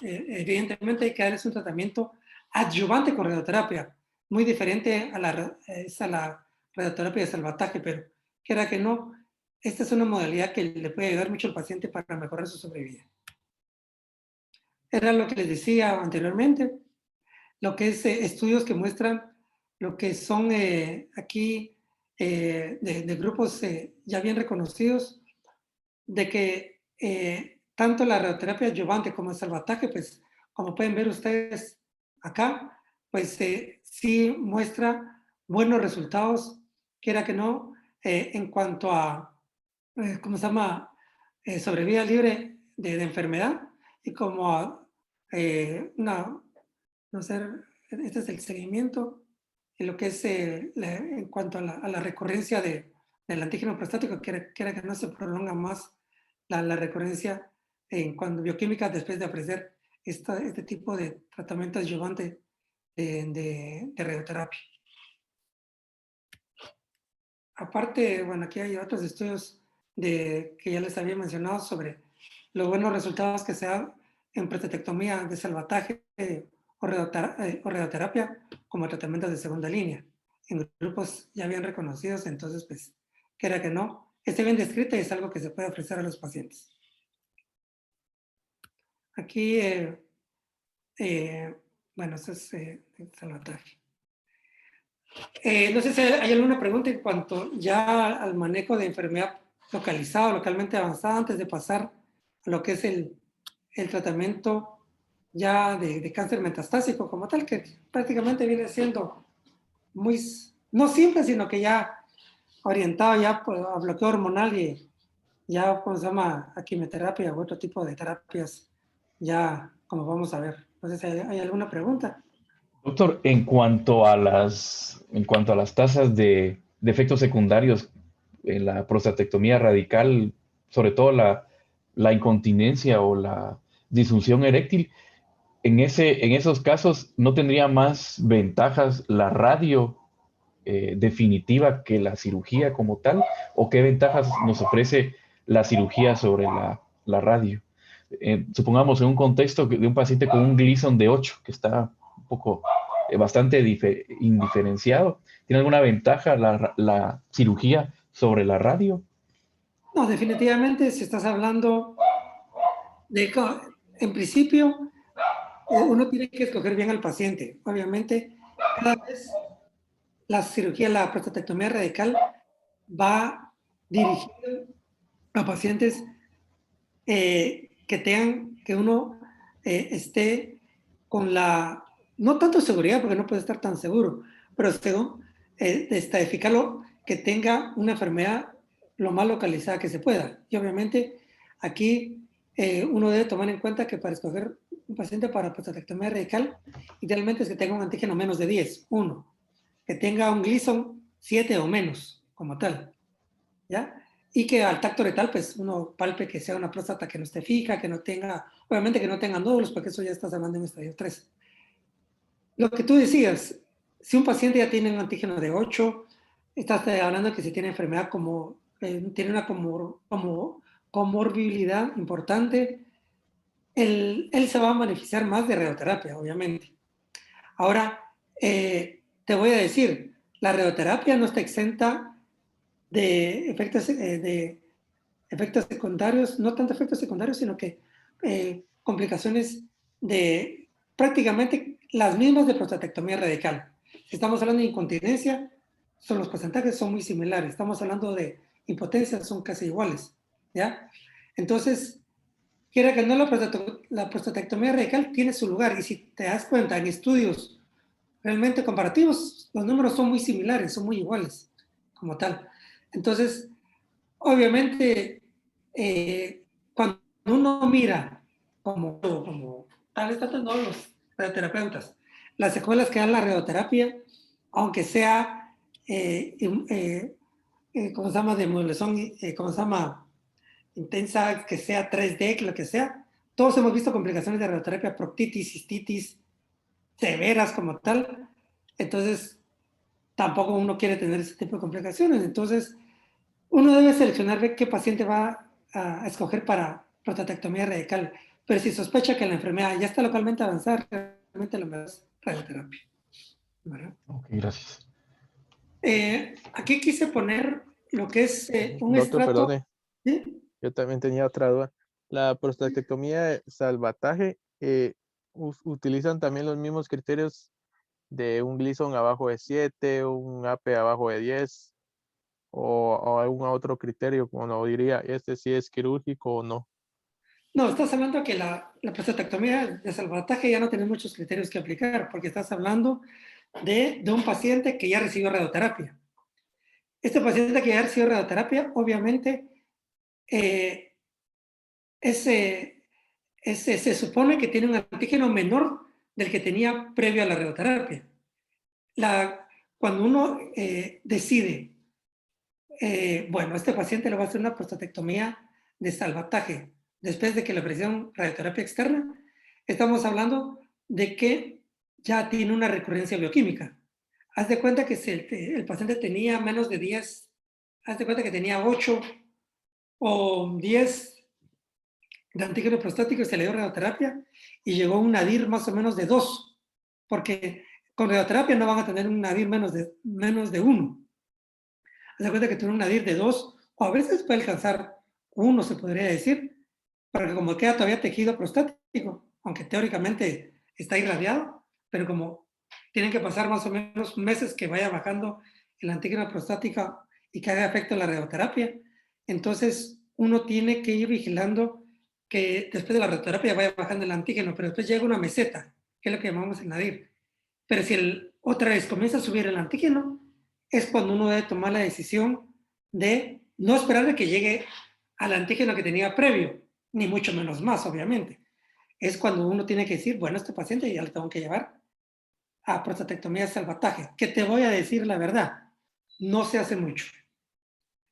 evidentemente hay que darles un tratamiento adyuvante con radioterapia, muy diferente a la radioterapia de salvataje, pero quiera que no, esta es una modalidad que le puede ayudar mucho al paciente para mejorar su sobrevida. Era lo que les decía anteriormente, lo que es estudios que muestran lo que son aquí de grupos ya bien reconocidos, de que tanto la radioterapia adyuvante como el salvataje, pues como pueden ver ustedes acá, pues sí muestra buenos resultados, quiera que no, en cuanto a, ¿cómo se llama?, sobrevida libre de enfermedad y como a no sé, este es el seguimiento en lo que es en cuanto a la recurrencia del antígeno prostático, quiera que no se prolonga más la recurrencia en cuanto bioquímica después de ofrecer este tipo de tratamiento adyuvante de radioterapia. Aparte, bueno, aquí hay otros estudios que ya les había mencionado sobre los buenos resultados que se dan en prostatectomía de salvataje o radioterapia como tratamientos de segunda línea, en grupos ya bien reconocidos. Entonces, pues, quiera que no, esté bien descrita y es algo que se puede ofrecer a los pacientes. Aquí, bueno, eso es salvataje. No sé si hay alguna pregunta en cuanto ya al manejo de enfermedad localizada o localmente avanzada antes de pasar a lo que es el tratamiento ya de cáncer metastásico como tal, que prácticamente viene siendo muy, no simple, sino que ya orientado ya a bloqueo hormonal y ya, ¿cómo se llama? A quimioterapia u otro tipo de terapias, ya como vamos a ver. No sé si hay alguna pregunta. Doctor, en cuanto a las tasas de efectos secundarios en la prostatectomía radical, sobre todo la incontinencia o la disfunción eréctil, en esos casos, ¿no tendría más ventajas la radio definitiva que la cirugía como tal? ¿O qué ventajas nos ofrece la cirugía sobre la radio? Supongamos en un contexto de un paciente con un Gleason de 8, que está un poco, bastante indiferenciado. ¿Tiene alguna ventaja la cirugía sobre la radio? No, definitivamente, si estás hablando de, en principio, uno tiene que escoger bien al paciente. Obviamente, cada vez la cirugía, la prostatectomía radical va dirigida a pacientes que tengan, que uno esté con la, no tanto seguridad, porque no puede estar tan seguro, pero según estadificarlo, que tenga una enfermedad lo más localizada que se pueda. Y obviamente aquí uno debe tomar en cuenta que para escoger un paciente para prostatectomía radical, idealmente es que tenga un antígeno menos de 10, uno, que tenga un Gleason 7 o menos, como tal, ¿ya? Y que al tacto retal, pues uno palpe que sea una próstata que no esté fija, que no tenga, obviamente que no tenga nódulos, porque eso ya estás hablando en estadio 3. Lo que tú decías, si un paciente ya tiene un antígeno de 8, estás hablando de que si tiene enfermedad como, tiene una comorbilidad importante, él se va a beneficiar más de radioterapia, obviamente. Ahora, te voy a decir, la radioterapia no está exenta de efectos secundarios, no tanto efectos secundarios, sino que complicaciones de prácticamente las mismas de prostatectomía radical. Si estamos hablando de incontinencia, los porcentajes son muy similares. Estamos hablando de impotencia, son casi iguales, ¿ya? Entonces, quiera que no, la prostatectomía radical tiene su lugar, y si te das cuenta en estudios realmente comparativos, los números son muy similares, son muy iguales, como tal. Entonces, obviamente, cuando uno mira, como tal vez tanto no los radioterapeutas, las secuelas que dan la radioterapia, aunque sea, ¿cómo se llama? De modulación, ¿cómo se llama? Intensa, que sea 3D, lo que sea, todos hemos visto complicaciones de radioterapia, proctitis, cistitis, severas como tal. Entonces, tampoco uno quiere tener ese tipo de complicaciones. Entonces, uno debe seleccionar ver qué paciente va a escoger para prostatectomía radical. Pero si sospecha que la enfermedad ya está localmente avanzada, realmente lo mejor es radioterapia, ¿verdad? Ok, gracias. Aquí quise poner lo que es un Doctor, estrato. perdone, ¿Sí? yo también tenía otra duda. La prostatectomía salvataje, ¿utilizan también los mismos criterios de un Gleason abajo de 7, un AP abajo de 10, o algún otro criterio, como lo diría, este sí es quirúrgico o no? No, estás hablando que la prostatectomía de salvataje ya no tiene muchos criterios que aplicar, porque estás hablando de un paciente que ya recibió radioterapia. Este paciente que ya recibió radioterapia, obviamente, se supone que tiene un antígeno menor del que tenía previo a la radioterapia. Cuando uno decide, bueno, a este paciente le va a hacer una prostatectomía de salvataje después de que le ofrecieron radioterapia externa, estamos hablando de que ya tiene una recurrencia bioquímica. Haz de cuenta que si el paciente tenía menos de 10, haz de cuenta que tenía 8 o 10 de antígeno prostático y se le dio radioterapia y llegó a un nadir más o menos de 2, porque con radioterapia no van a tener un nadir menos de 1. Haz de cuenta que tiene un nadir de 2, o a veces puede alcanzar 1, se podría decir, porque como queda todavía tejido prostático, aunque teóricamente está irradiado, pero como tienen que pasar más o menos meses que vaya bajando el antígeno prostático y que haga efecto la radioterapia, entonces uno tiene que ir vigilando que después de la radioterapia vaya bajando el antígeno, pero después llega una meseta, que es lo que llamamos el nadir. Pero si otra vez comienza a subir el antígeno, es cuando uno debe tomar la decisión de no esperar a que llegue al antígeno que tenía previo, ni mucho menos más, obviamente. Es cuando uno tiene que decir, bueno, este paciente ya le tengo que llevar a prostatectomía de salvataje, que te voy a decir la verdad, no se hace mucho.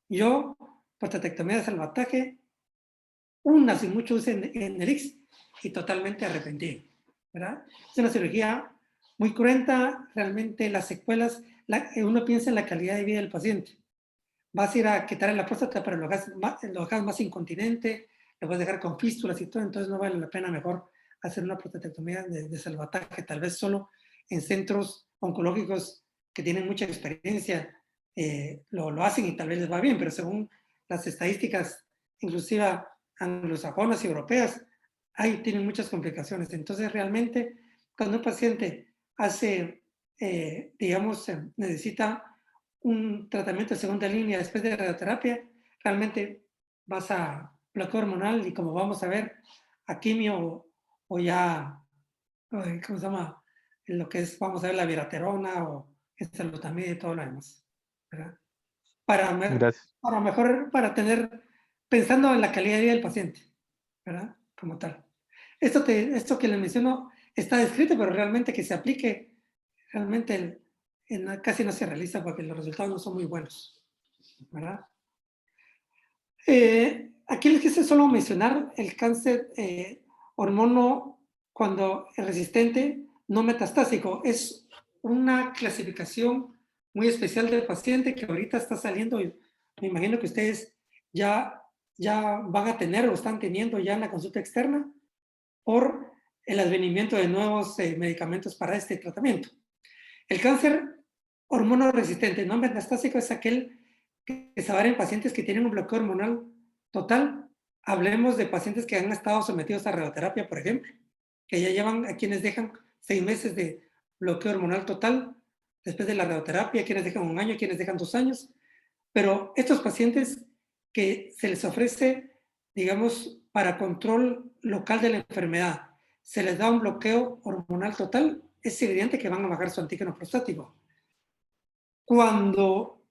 Yo, prostatectomía de salvataje, una sin mucho uso en el IX y totalmente arrepentido, ¿verdad? Es una cirugía muy cruenta, realmente las secuelas, uno piensa en la calidad de vida del paciente. Vas a ir a quitarle la próstata, pero lo dejas más incontinente, lo vas a dejar con fístulas y todo, entonces no vale la pena mejor hacer una prostatectomía de salvataje, tal vez solo en centros oncológicos que tienen mucha experiencia lo hacen y tal vez les va bien, pero según las estadísticas, inclusive anglosajonas y europeas, ahí tienen muchas complicaciones. Entonces, realmente, cuando un paciente necesita un tratamiento de segunda línea después de radioterapia, realmente vas a bloqueo hormonal y como vamos a ver, a quimio o ya, ¿cómo se llama? Lo que es, vamos a ver, la viraterona o enzalutamida y todo lo demás, ¿verdad? Gracias. Para tener, pensando en la calidad de vida del paciente, ¿verdad? Como tal. Esto que les menciono está descrito, pero realmente que se aplique, realmente casi no se realiza porque los resultados no son muy buenos, ¿verdad? Aquí les quise solo mencionar el cáncer hormono cuando es resistente, no metastásico. Es una clasificación muy especial del paciente que ahorita está saliendo y me imagino que ustedes ya van a tener o están teniendo ya en la consulta externa por el advenimiento de nuevos medicamentos para este tratamiento. El cáncer hormono resistente no metastásico es aquel que se va a dar en pacientes que tienen un bloqueo hormonal total. Hablemos de pacientes que han estado sometidos a radioterapia, por ejemplo, que ya llevan a quienes dejan 6 meses de bloqueo hormonal total después de la radioterapia, quienes dejan 1 año, quienes dejan 2 años. Pero estos pacientes que se les ofrece, digamos, para control local de la enfermedad, se les da un bloqueo hormonal total, es evidente que van a bajar su antígeno prostático. Cuando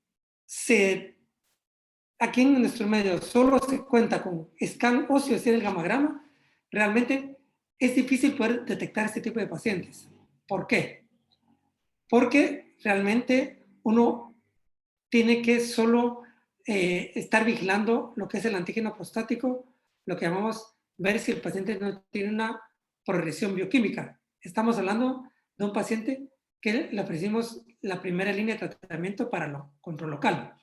aquí en nuestro medio solo se cuenta con scan óseo, es decir, el gammagrama, realmente es difícil poder detectar este tipo de pacientes. ¿Por qué? Porque realmente uno tiene que solo estar vigilando lo que es el antígeno prostático, lo que llamamos ver si el paciente no tiene una progresión bioquímica. Estamos hablando de un paciente que le ofrecimos la primera línea de tratamiento para el control local.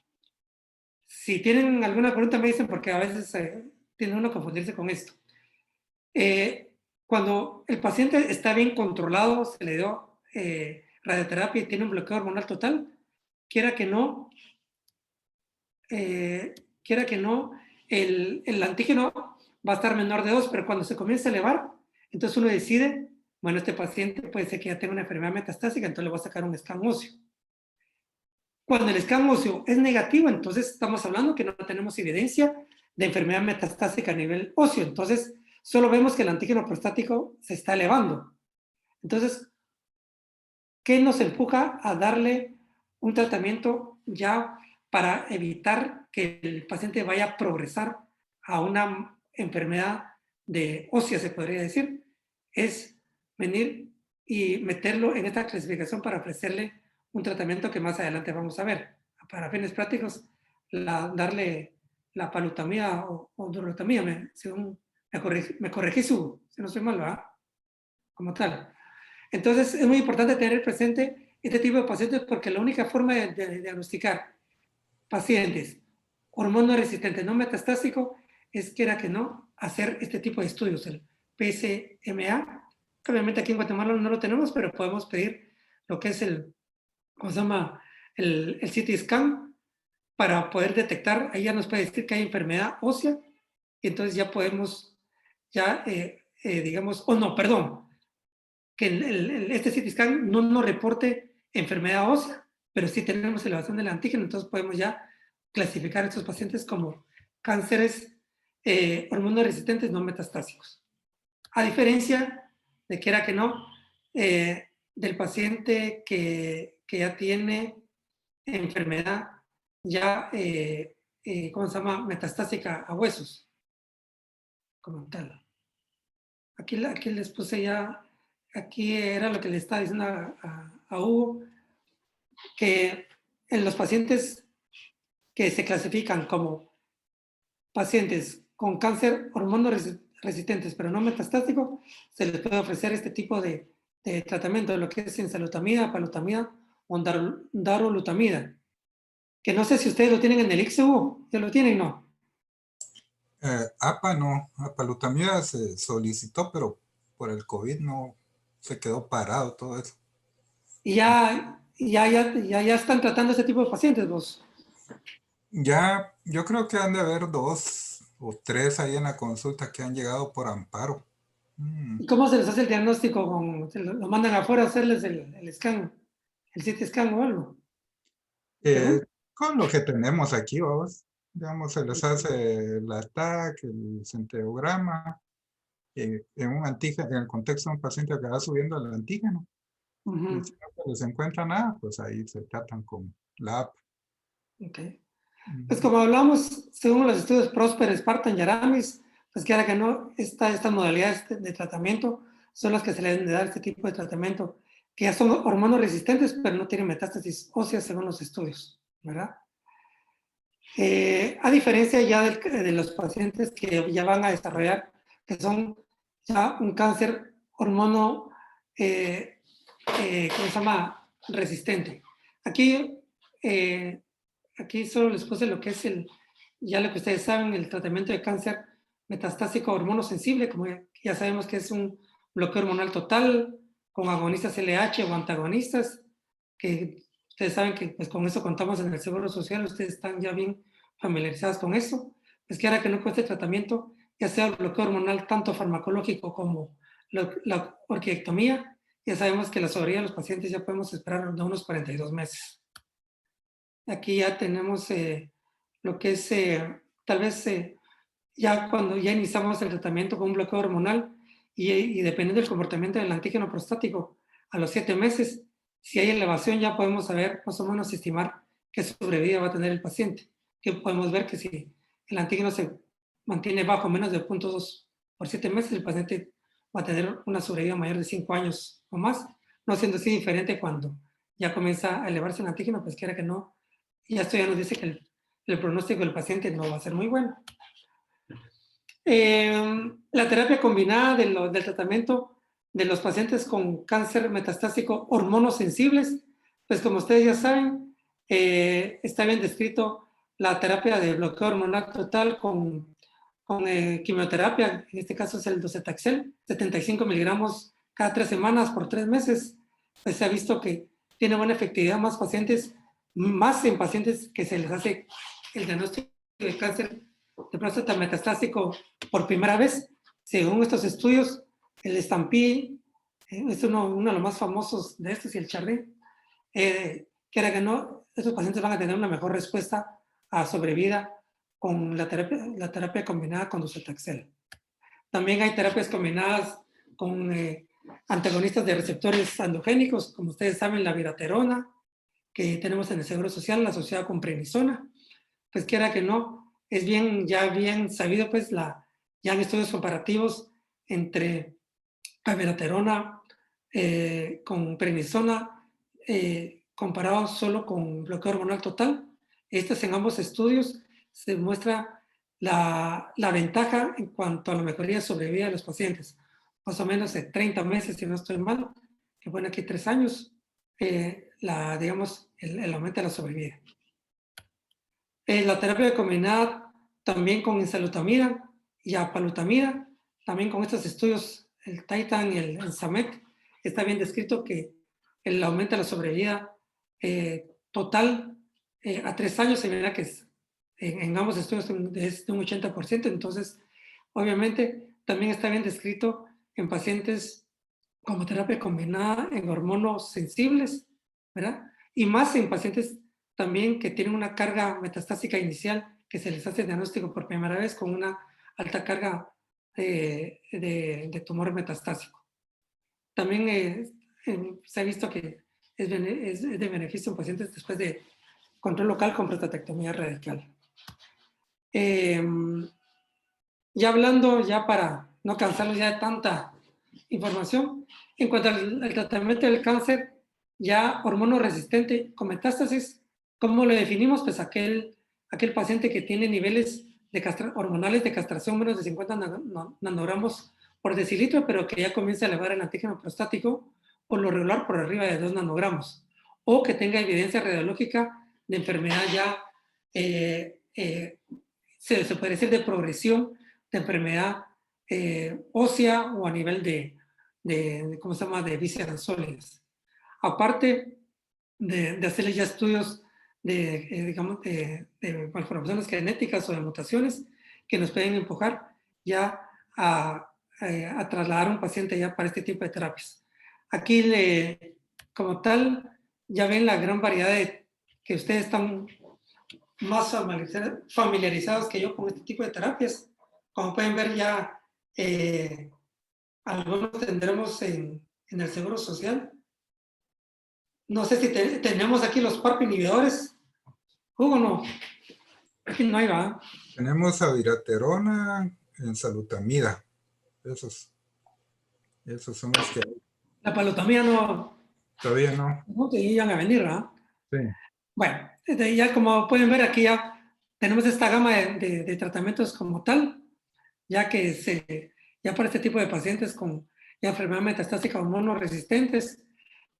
Si tienen alguna pregunta me dicen porque a veces tiene uno que confundirse con esto. Cuando el paciente está bien controlado, se le dio radioterapia y tiene un bloqueo hormonal total, quiera que no, el antígeno va a estar menor de 2, pero cuando se comienza a elevar, entonces uno decide, bueno, este paciente puede ser que ya tenga una enfermedad metastásica, entonces le voy a sacar un scan óseo. Cuando el scan óseo es negativo, entonces estamos hablando que no tenemos evidencia de enfermedad metastásica a nivel óseo, entonces solo vemos que el antígeno prostático se está elevando. Entonces, ¿qué nos empuja a darle un tratamiento ya para evitar que el paciente vaya a progresar a una enfermedad de ósea, se podría decir? Es venir y meterlo en esta clasificación para ofrecerle un tratamiento que más adelante vamos a ver. Para fines prácticos, darle la palutamida o durotamida, según me corregí si no soy mal, ¿verdad? Como tal. Entonces, es muy importante tener presente este tipo de pacientes porque la única forma de diagnosticar pacientes hormono resistente no metastásico es, quiera que no, hacer este tipo de estudios, el PSMA. Obviamente aquí en Guatemala no lo tenemos, pero podemos pedir lo que es el CT scan para poder detectar, ahí ya nos puede decir que hay enfermedad ósea y entonces ya podemos digamos, o no, perdón, que este CT scan no nos reporte enfermedad ósea, pero sí tenemos elevación del antígeno, entonces podemos ya clasificar a estos pacientes como cánceres hormonoresistentes no metastásicos. A diferencia de que era que no, del paciente que ya tiene enfermedad ya, ¿cómo se llama? Metastásica a huesos, como tal. Aquí les puse ya, aquí era lo que le estaba diciendo a Hugo, que en los pacientes que se clasifican como pacientes con cáncer hormonoresistentes, pero no metastático, se les puede ofrecer este tipo de tratamiento, lo que es enzalutamida, palutamida o darolutamida. Que no sé si ustedes lo tienen en el ICSU, ¿ya lo tienen, no? APA no, apalutamida se solicitó, pero por el COVID no, se quedó parado todo eso. Y ya están tratando ese tipo de pacientes, vos. Ya, yo creo que han de haber 2 o 3 ahí en la consulta que han llegado por amparo. ¿Y cómo se les hace el diagnóstico? ¿Lo mandan afuera a hacerles el scan, el CT scan o algo? Con lo que tenemos aquí, vamos. Digamos, se les hace el ataque, el centeograma, en un antígeno, en el contexto de un paciente que va subiendo el antígeno. Y si no se les encuentra nada, pues ahí se tratan con la APA. Okay. Pues como hablamos, según los estudios Prosper, Spartan y Aramis, pues que ahora que no, estas modalidades de tratamiento son las que se le deben de dar este tipo de tratamiento, que ya son hormonoresistentes, pero no tienen metástasis ósea según los estudios, ¿verdad? A diferencia ya de los pacientes que ya van a desarrollar, que son ya un cáncer hormono, ¿cómo se llama? Resistente. Aquí solo les puse lo que es ya lo que ustedes saben, el tratamiento de cáncer metastásico hormonosensible, como ya sabemos que es un bloqueo hormonal total con agonistas LH o antagonistas, que ustedes saben que pues con eso contamos en el Seguro Social, ustedes están ya bien familiarizados con eso, pues que ahora que no cueste tratamiento, ya sea el bloqueo hormonal tanto farmacológico como la orquiectomía, ya sabemos que la sobrevida de los pacientes ya podemos esperar de unos 42 meses. Aquí ya tenemos lo que es, tal vez ya cuando ya iniciamos el tratamiento con un bloqueo hormonal y dependiendo del comportamiento del antígeno prostático, a los 7 meses, si hay elevación ya podemos saber, más o menos estimar qué sobrevida va a tener el paciente. Que podemos ver que si el antígeno se mantiene bajo menos de 0.2 por 7 meses, el paciente va a tener una sobrevida mayor de 5 años o más, no siendo así diferente cuando ya comienza a elevarse el antígeno, pues quiera que no, y esto ya nos dice que el pronóstico del paciente no va a ser muy bueno. La terapia combinada del tratamiento de los pacientes con cáncer metastásico hormonosensibles, pues como ustedes ya saben, está bien descrito la terapia de bloqueo hormonal total con quimioterapia, en este caso es el docetaxel, 75 miligramos cada 3 semanas por 3 meses, pues se ha visto que tiene buena efectividad más en pacientes que se les hace el diagnóstico de cáncer de próstata metastásico por primera vez. Según estos estudios, el Stampede es uno de los más famosos de estos, y el Charlie, que era que no, estos pacientes van a tener una mejor respuesta a sobrevida con la terapia combinada con docetaxel. También hay terapias combinadas con antagonistas de receptores androgénicos, como ustedes saben, la viraterona, que tenemos en el Seguro Social, asociada con prednisona, pues quiera que no, es ya bien sabido, pues ya en estudios comparativos entre la viraterona con prednisona, comparado solo con bloqueo hormonal total. En ambos estudios se muestra la ventaja en cuanto a la mejoría de sobrevida de los pacientes, más o menos de 30 meses, si no estoy mal, que pone aquí 3 años, digamos, el aumento de la sobrevida. La terapia combinada también con enzalutamida y apalutamida, también con estos estudios, el Titan y el SAMET, está bien descrito que el aumento de la sobrevida total a 3 años se verá que en ambos estudios es de un 80%, entonces obviamente también está bien descrito en pacientes como terapia combinada en hormonos sensibles, ¿verdad? Y más en pacientes también que tienen una carga metastásica inicial, que se les hace diagnóstico por primera vez con una alta carga de tumor metastásico. También se ha visto que es de beneficio en pacientes después de control local con prostatectomía radical. Ya hablando, ya para no cansarlos ya de tanta información, en cuanto al tratamiento del cáncer, ya hormonoresistente con metástasis, ¿cómo lo definimos? Pues aquel paciente que tiene niveles hormonales de castración menos de 50 nanogramos por decilitro, pero que ya comienza a elevar el antígeno prostático, por lo regular por arriba de 2 nanogramos, o que tenga evidencia radiológica de enfermedad ya, se puede decir de progresión de enfermedad ósea o a nivel de ¿cómo se llama?, de vísceras sólidas. Aparte de hacerle ya estudios digamos, de malformaciones genéticas o de mutaciones que nos pueden empujar ya a trasladar a un paciente ya para este tipo de terapias. Aquí, como tal, ya ven la gran variedad que ustedes están más familiarizados que yo con este tipo de terapias. Como pueden ver ya, algunos tendremos en el Seguro Social. No sé si tenemos aquí los PARP inhibidores. Hugo, no. Aquí no hay, ¿va? Tenemos abiraterona, enzalutamida. Esos son los que hay. La palotomía no. Todavía no. No te iban a venir, ¿va? Sí. Bueno, ya como pueden ver aquí ya tenemos esta gama de tratamientos como tal, ya que ya para este tipo de pacientes con ya enfermedad metastásica hormonoresistentes,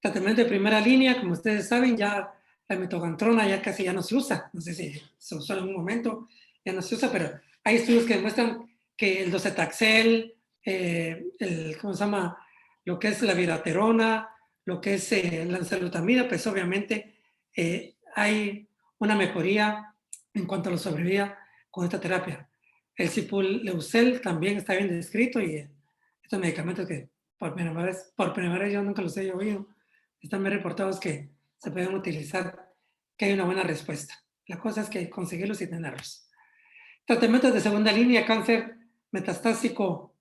tratamiento de primera línea, como ustedes saben, ya la metogantrona ya casi ya no se usa. No sé si se usó en algún momento, ya no se usa, pero hay estudios que demuestran que el docetaxel, ¿cómo se llama?, lo que es la viraterona, lo que es la enzalutamida, pues obviamente hay una mejoría en cuanto a la sobrevida con esta terapia. El Sipuleucel también está bien descrito y estos medicamentos que por primera vez yo nunca los he oído, están bien reportados que se pueden utilizar, que hay una buena respuesta. La cosa es que conseguirlos y tenerlos. Tratamientos de segunda línea, cáncer metastásico,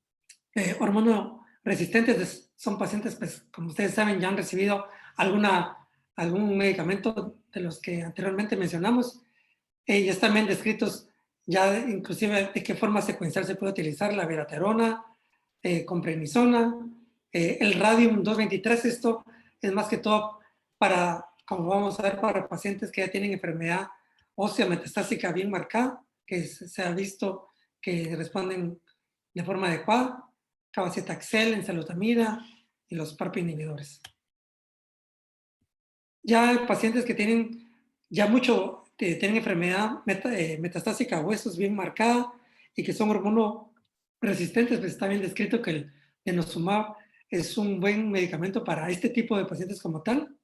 hormonoresistentes, son pacientes, pues, como ustedes saben, ya han recibido algún medicamento de los que anteriormente mencionamos, y están bien descritos ya inclusive de qué forma secuencial se puede utilizar la viraterona, con prednisona, el radium 223. Esto es más que todo para, como vamos a ver, para pacientes que ya tienen enfermedad ósea metastásica bien marcada, que se ha visto que responden de forma adecuada, cabazitaxel, enzalutamida y los PARP inhibidores. Ya hay pacientes que tienen ya tienen enfermedad metastásica a huesos bien marcada y que son hormonoresistentes, pues está bien descrito que el denosumab es un buen medicamento para este tipo de pacientes como tal,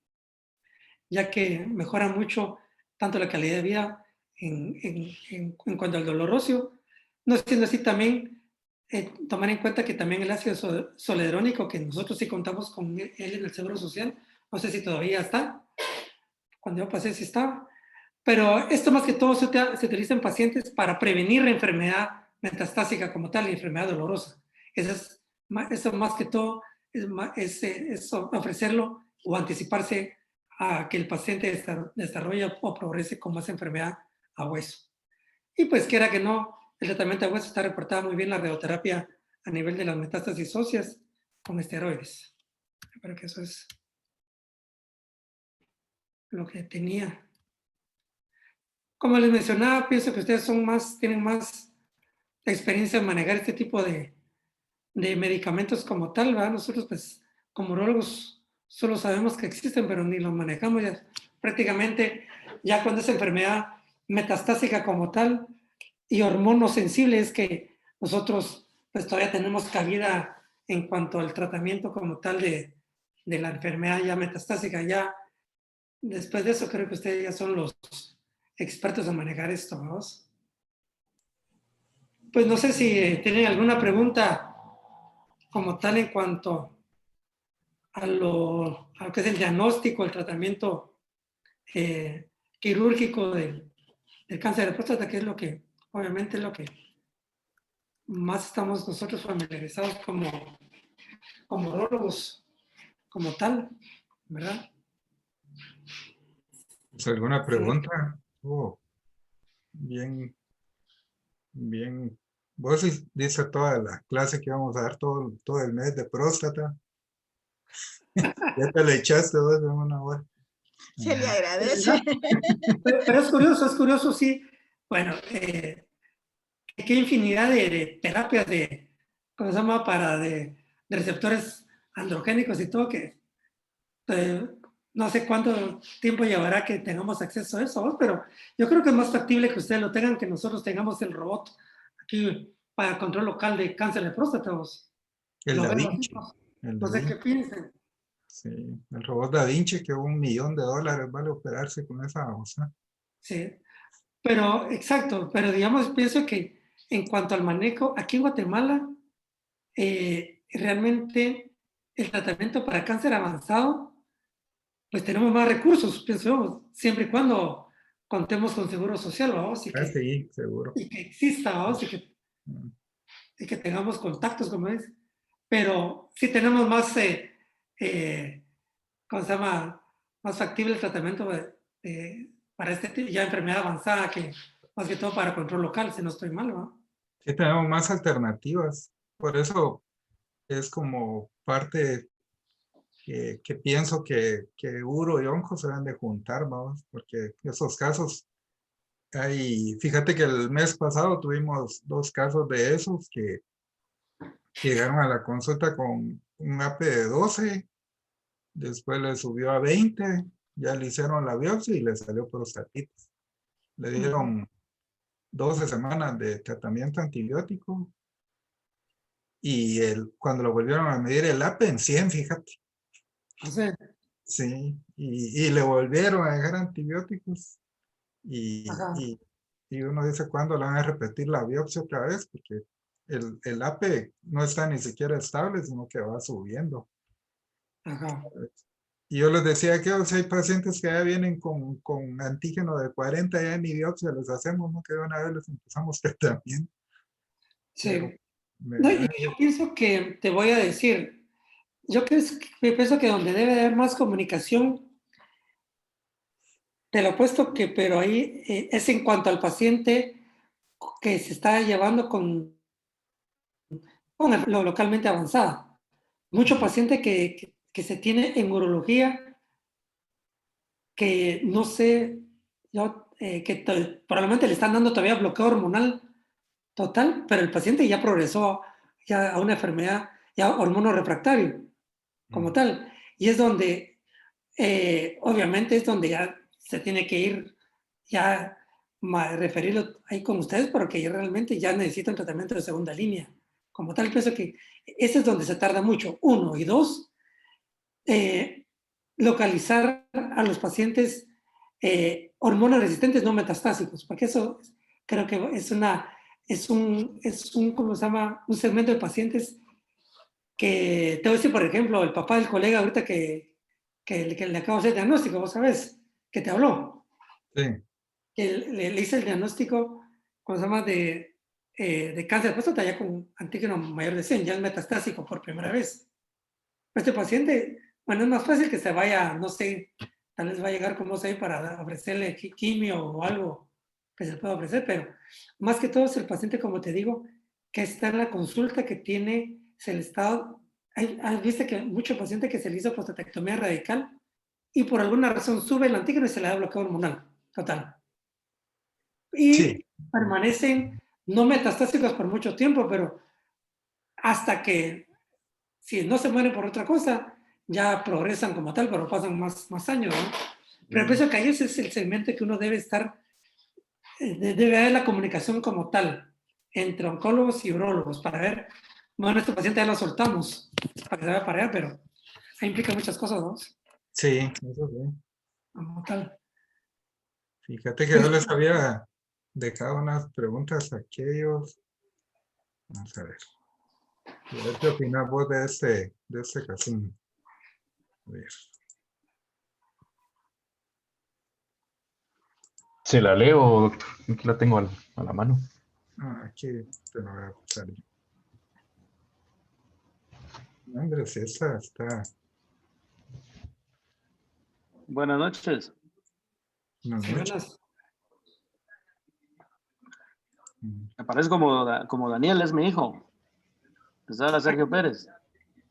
ya que mejora mucho tanto la calidad de vida en cuanto al dolor óseo. No siendo así también, tomar en cuenta que también el ácido zoledrónico, que nosotros sí contamos con él en el Seguro Social, no sé si todavía está, cuando yo pasé sí estaba, pero esto más que todo se utiliza en pacientes para prevenir la enfermedad metastásica como tal, la enfermedad dolorosa. Eso más que todo es ofrecerlo o anticiparse a que el paciente desarrolle o progrese con más enfermedad a hueso. Y pues quiera que no, el tratamiento a hueso está reportada muy bien la radioterapia a nivel de las metástasis óseas con esteroides. Creo que eso es lo que tenía. Como les mencionaba, pienso que ustedes tienen más experiencia en manejar este tipo de medicamentos como tal, ¿verdad? Nosotros, pues, como urólogos, solo sabemos que existen, pero ni los manejamos. Ya, prácticamente, ya cuando es enfermedad metastásica como tal y hormonosensible, es que nosotros, pues, todavía tenemos cabida en cuanto al tratamiento como tal de la enfermedad ya metastásica. Ya, después de eso, creo que ustedes ya son los expertos en manejar esto, ¿no? Pues no sé si tienen alguna pregunta como tal en cuanto a lo que es el diagnóstico, el tratamiento quirúrgico del cáncer de próstata, que es lo que, obviamente, es lo que más estamos nosotros familiarizados como urólogos, como tal, ¿verdad? ¿Es alguna pregunta? Oh, bien, bien. Vos dice toda la clase que vamos a dar todo el mes de próstata. Ya te le echaste vos en una hora. Se le Ajá. agradece. Pero es curioso, sí. Bueno, qué infinidad de terapias ¿cómo se llama? De receptores androgénicos y todo, que no sé cuánto tiempo llevará que tengamos acceso a eso, ¿no? Pero yo creo que es más factible que ustedes lo tengan que nosotros tengamos el robot aquí para control local de cáncer de próstata. ¿Vos? El Lo Da veo así, Vinci. ¿no? El No Da sé qué Vinci. piensen. Sí, el robot Da Vinci que $1.000.000 vale operarse con esa cosa. Sí, pero exacto, pero digamos, pienso que en cuanto al manejo, aquí en Guatemala, realmente el tratamiento para cáncer avanzado, pues tenemos más recursos, pienso yo, siempre y cuando contemos con seguro social, vamos, Ah, sí, seguro. y que exista, vamos, Mm. y que tengamos contactos, como es. Pero sí tenemos más, ¿cómo se llama? Más factible el tratamiento para este tipo, ya enfermedad avanzada, que más que todo para control local, si no estoy mal, ¿no? Sí, tenemos más alternativas. Por eso es como parte que pienso que uro y onco se deben de juntar, vamos, porque esos casos fíjate que el mes pasado tuvimos 2 casos de esos que llegaron a la consulta con un AP de 12, después le subió a 20, ya le hicieron la biopsia y le salió prostatitis. Le dieron 12 semanas de tratamiento antibiótico y cuando lo volvieron a medir el AP en 100, fíjate. O sea, Sí, y le volvieron a dejar antibióticos y, ajá, y, y uno dice cuándo le van a repetir la biopsia otra vez, porque el AP no está ni siquiera estable, sino que va subiendo. ajá. Y yo les decía que o sea, hay pacientes que ya vienen con antígeno de 40, ya ni biopsia les hacemos, ¿no? Que de una vez les empezamos tratamiento. Pero, Sí. No, y ¿verdad? yo pienso que, te voy a decir, pienso que donde debe haber más comunicación, te lo apuesto que, pero ahí es en cuanto al paciente que se está llevando con lo localmente avanzada. Mucho paciente que se tiene en urología, que no sé, probablemente le están dando todavía bloqueo hormonal total, pero el paciente ya progresó ya a una enfermedad, ya hormonorefractario como tal. Y es donde, obviamente, es donde ya se tiene que ir, ya referirlo ahí con ustedes, porque ya realmente ya necesita un tratamiento de segunda línea. Como tal, pienso que ese es donde se tarda mucho. Uno, y dos, localizar a los pacientes hormonoresistentes no metastásicos, porque eso creo que es un, ¿cómo se llama? Un segmento de pacientes que, te voy a decir, por ejemplo, el papá del colega ahorita que le acabo de hacer el diagnóstico, vos sabés, que te habló, Sí, que le hice el diagnóstico, ¿cómo se llama? De cáncer de próstata ya con antígeno mayor de 100, ya es metastásico por primera vez. Este paciente, bueno, es más fácil que se vaya, no sé, tal vez va a llegar como ahí para ofrecerle quimio o algo que se pueda ofrecer, pero más que todo es el paciente, como te digo, que está en la consulta, que tiene, se le está, has visto que mucho paciente que se le hizo prostatectomía radical y por alguna razón sube el antígeno y se le da bloqueo hormonal total. sí, Y permanecen no metastásicos por mucho tiempo, pero hasta que si no se mueren por otra cosa, ya progresan como tal, pero pasan más años, ¿no? Pero pienso que ahí ese es el segmento que uno debe estar, debe haber la comunicación como tal, entre oncólogos y urólogos, para ver, bueno, este paciente ya lo soltamos, para que se vaya para allá, pero ahí implica muchas cosas, ¿no? sí, eso sí. Como tal. Fíjate que yo les había dejado unas preguntas a aquellos. Vamos a ver. A ver qué opinas vos de este casino. A ver. ¿Se la leo, doctor? Aquí la tengo a la mano. Aquí te lo voy a pasar. No, hombre, si esta está. Buenas noches. No, Sí, buenas. Me parece como Daniel, es mi hijo. Les habla Sergio Pérez.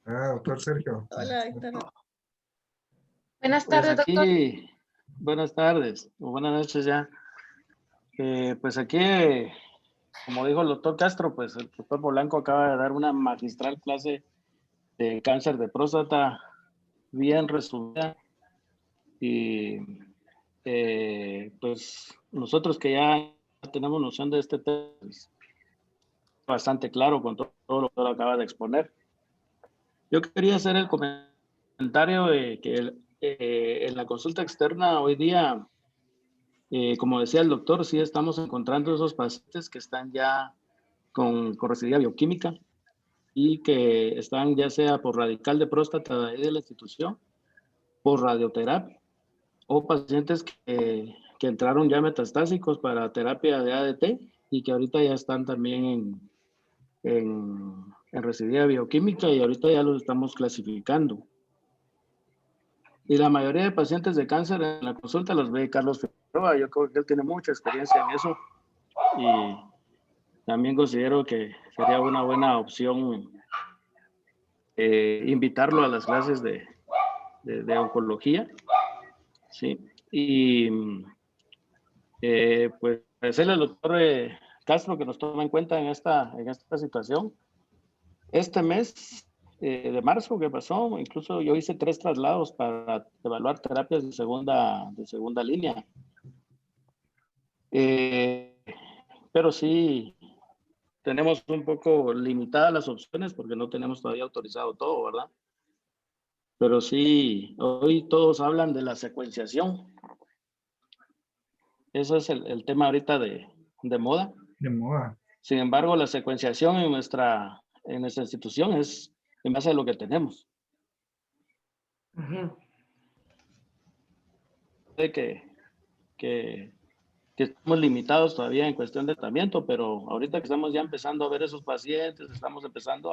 Doctor Sergio. Hola, Héctor. Buenas Pues tardes, doctor. aquí, buenas tardes o buenas noches ya. Pues aquí, como dijo el doctor Castro, pues el doctor Polanco acaba de dar una magistral clase de cáncer de próstata bien resumida. Y pues nosotros que ya tenemos noción de este tema, pues, bastante claro con todo lo que lo acaba de exponer. Yo quería hacer el comentario de que en la consulta externa hoy día, como decía el doctor, sí estamos encontrando esos pacientes que están ya con residencia bioquímica y que están ya sea por radical de próstata de ahí de la institución, por radioterapia, o pacientes que entraron ya metastásicos para terapia de ADT y que ahorita ya están también en residencia bioquímica y ahorita ya los estamos clasificando. Y la mayoría de pacientes de cáncer en la consulta los ve Carlos Figueroa. Yo creo que él tiene mucha experiencia en eso y también considero que sería una buena opción invitarlo a las clases de oncología, ¿sí? Y pues agradecerle al doctor Castro que nos toma en cuenta en esta situación. Este mes de marzo que pasó, incluso yo hice 3 traslados para evaluar terapias de segunda línea. Pero sí tenemos un poco limitadas las opciones porque no tenemos todavía autorizado todo, ¿verdad? Pero sí, hoy todos hablan de la secuenciación. Eso es el tema ahorita de moda. De moda. Sin embargo, la secuenciación en nuestra institución es en base a lo que tenemos. De que estamos limitados todavía en cuestión de tratamiento, pero ahorita que estamos ya empezando a ver esos pacientes, estamos empezando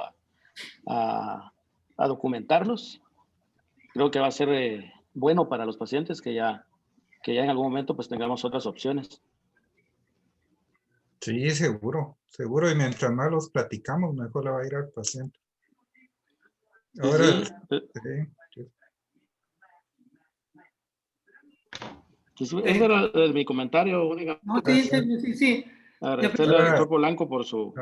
a documentarlos, creo que va a ser bueno para los pacientes que ya en algún momento pues tengamos otras opciones. Sí, seguro, y mientras más los platicamos, mejor le va a ir al paciente. Ahora, Ese era mi comentario únicamente. No, sí. Agradecerle al doctor Polanco por su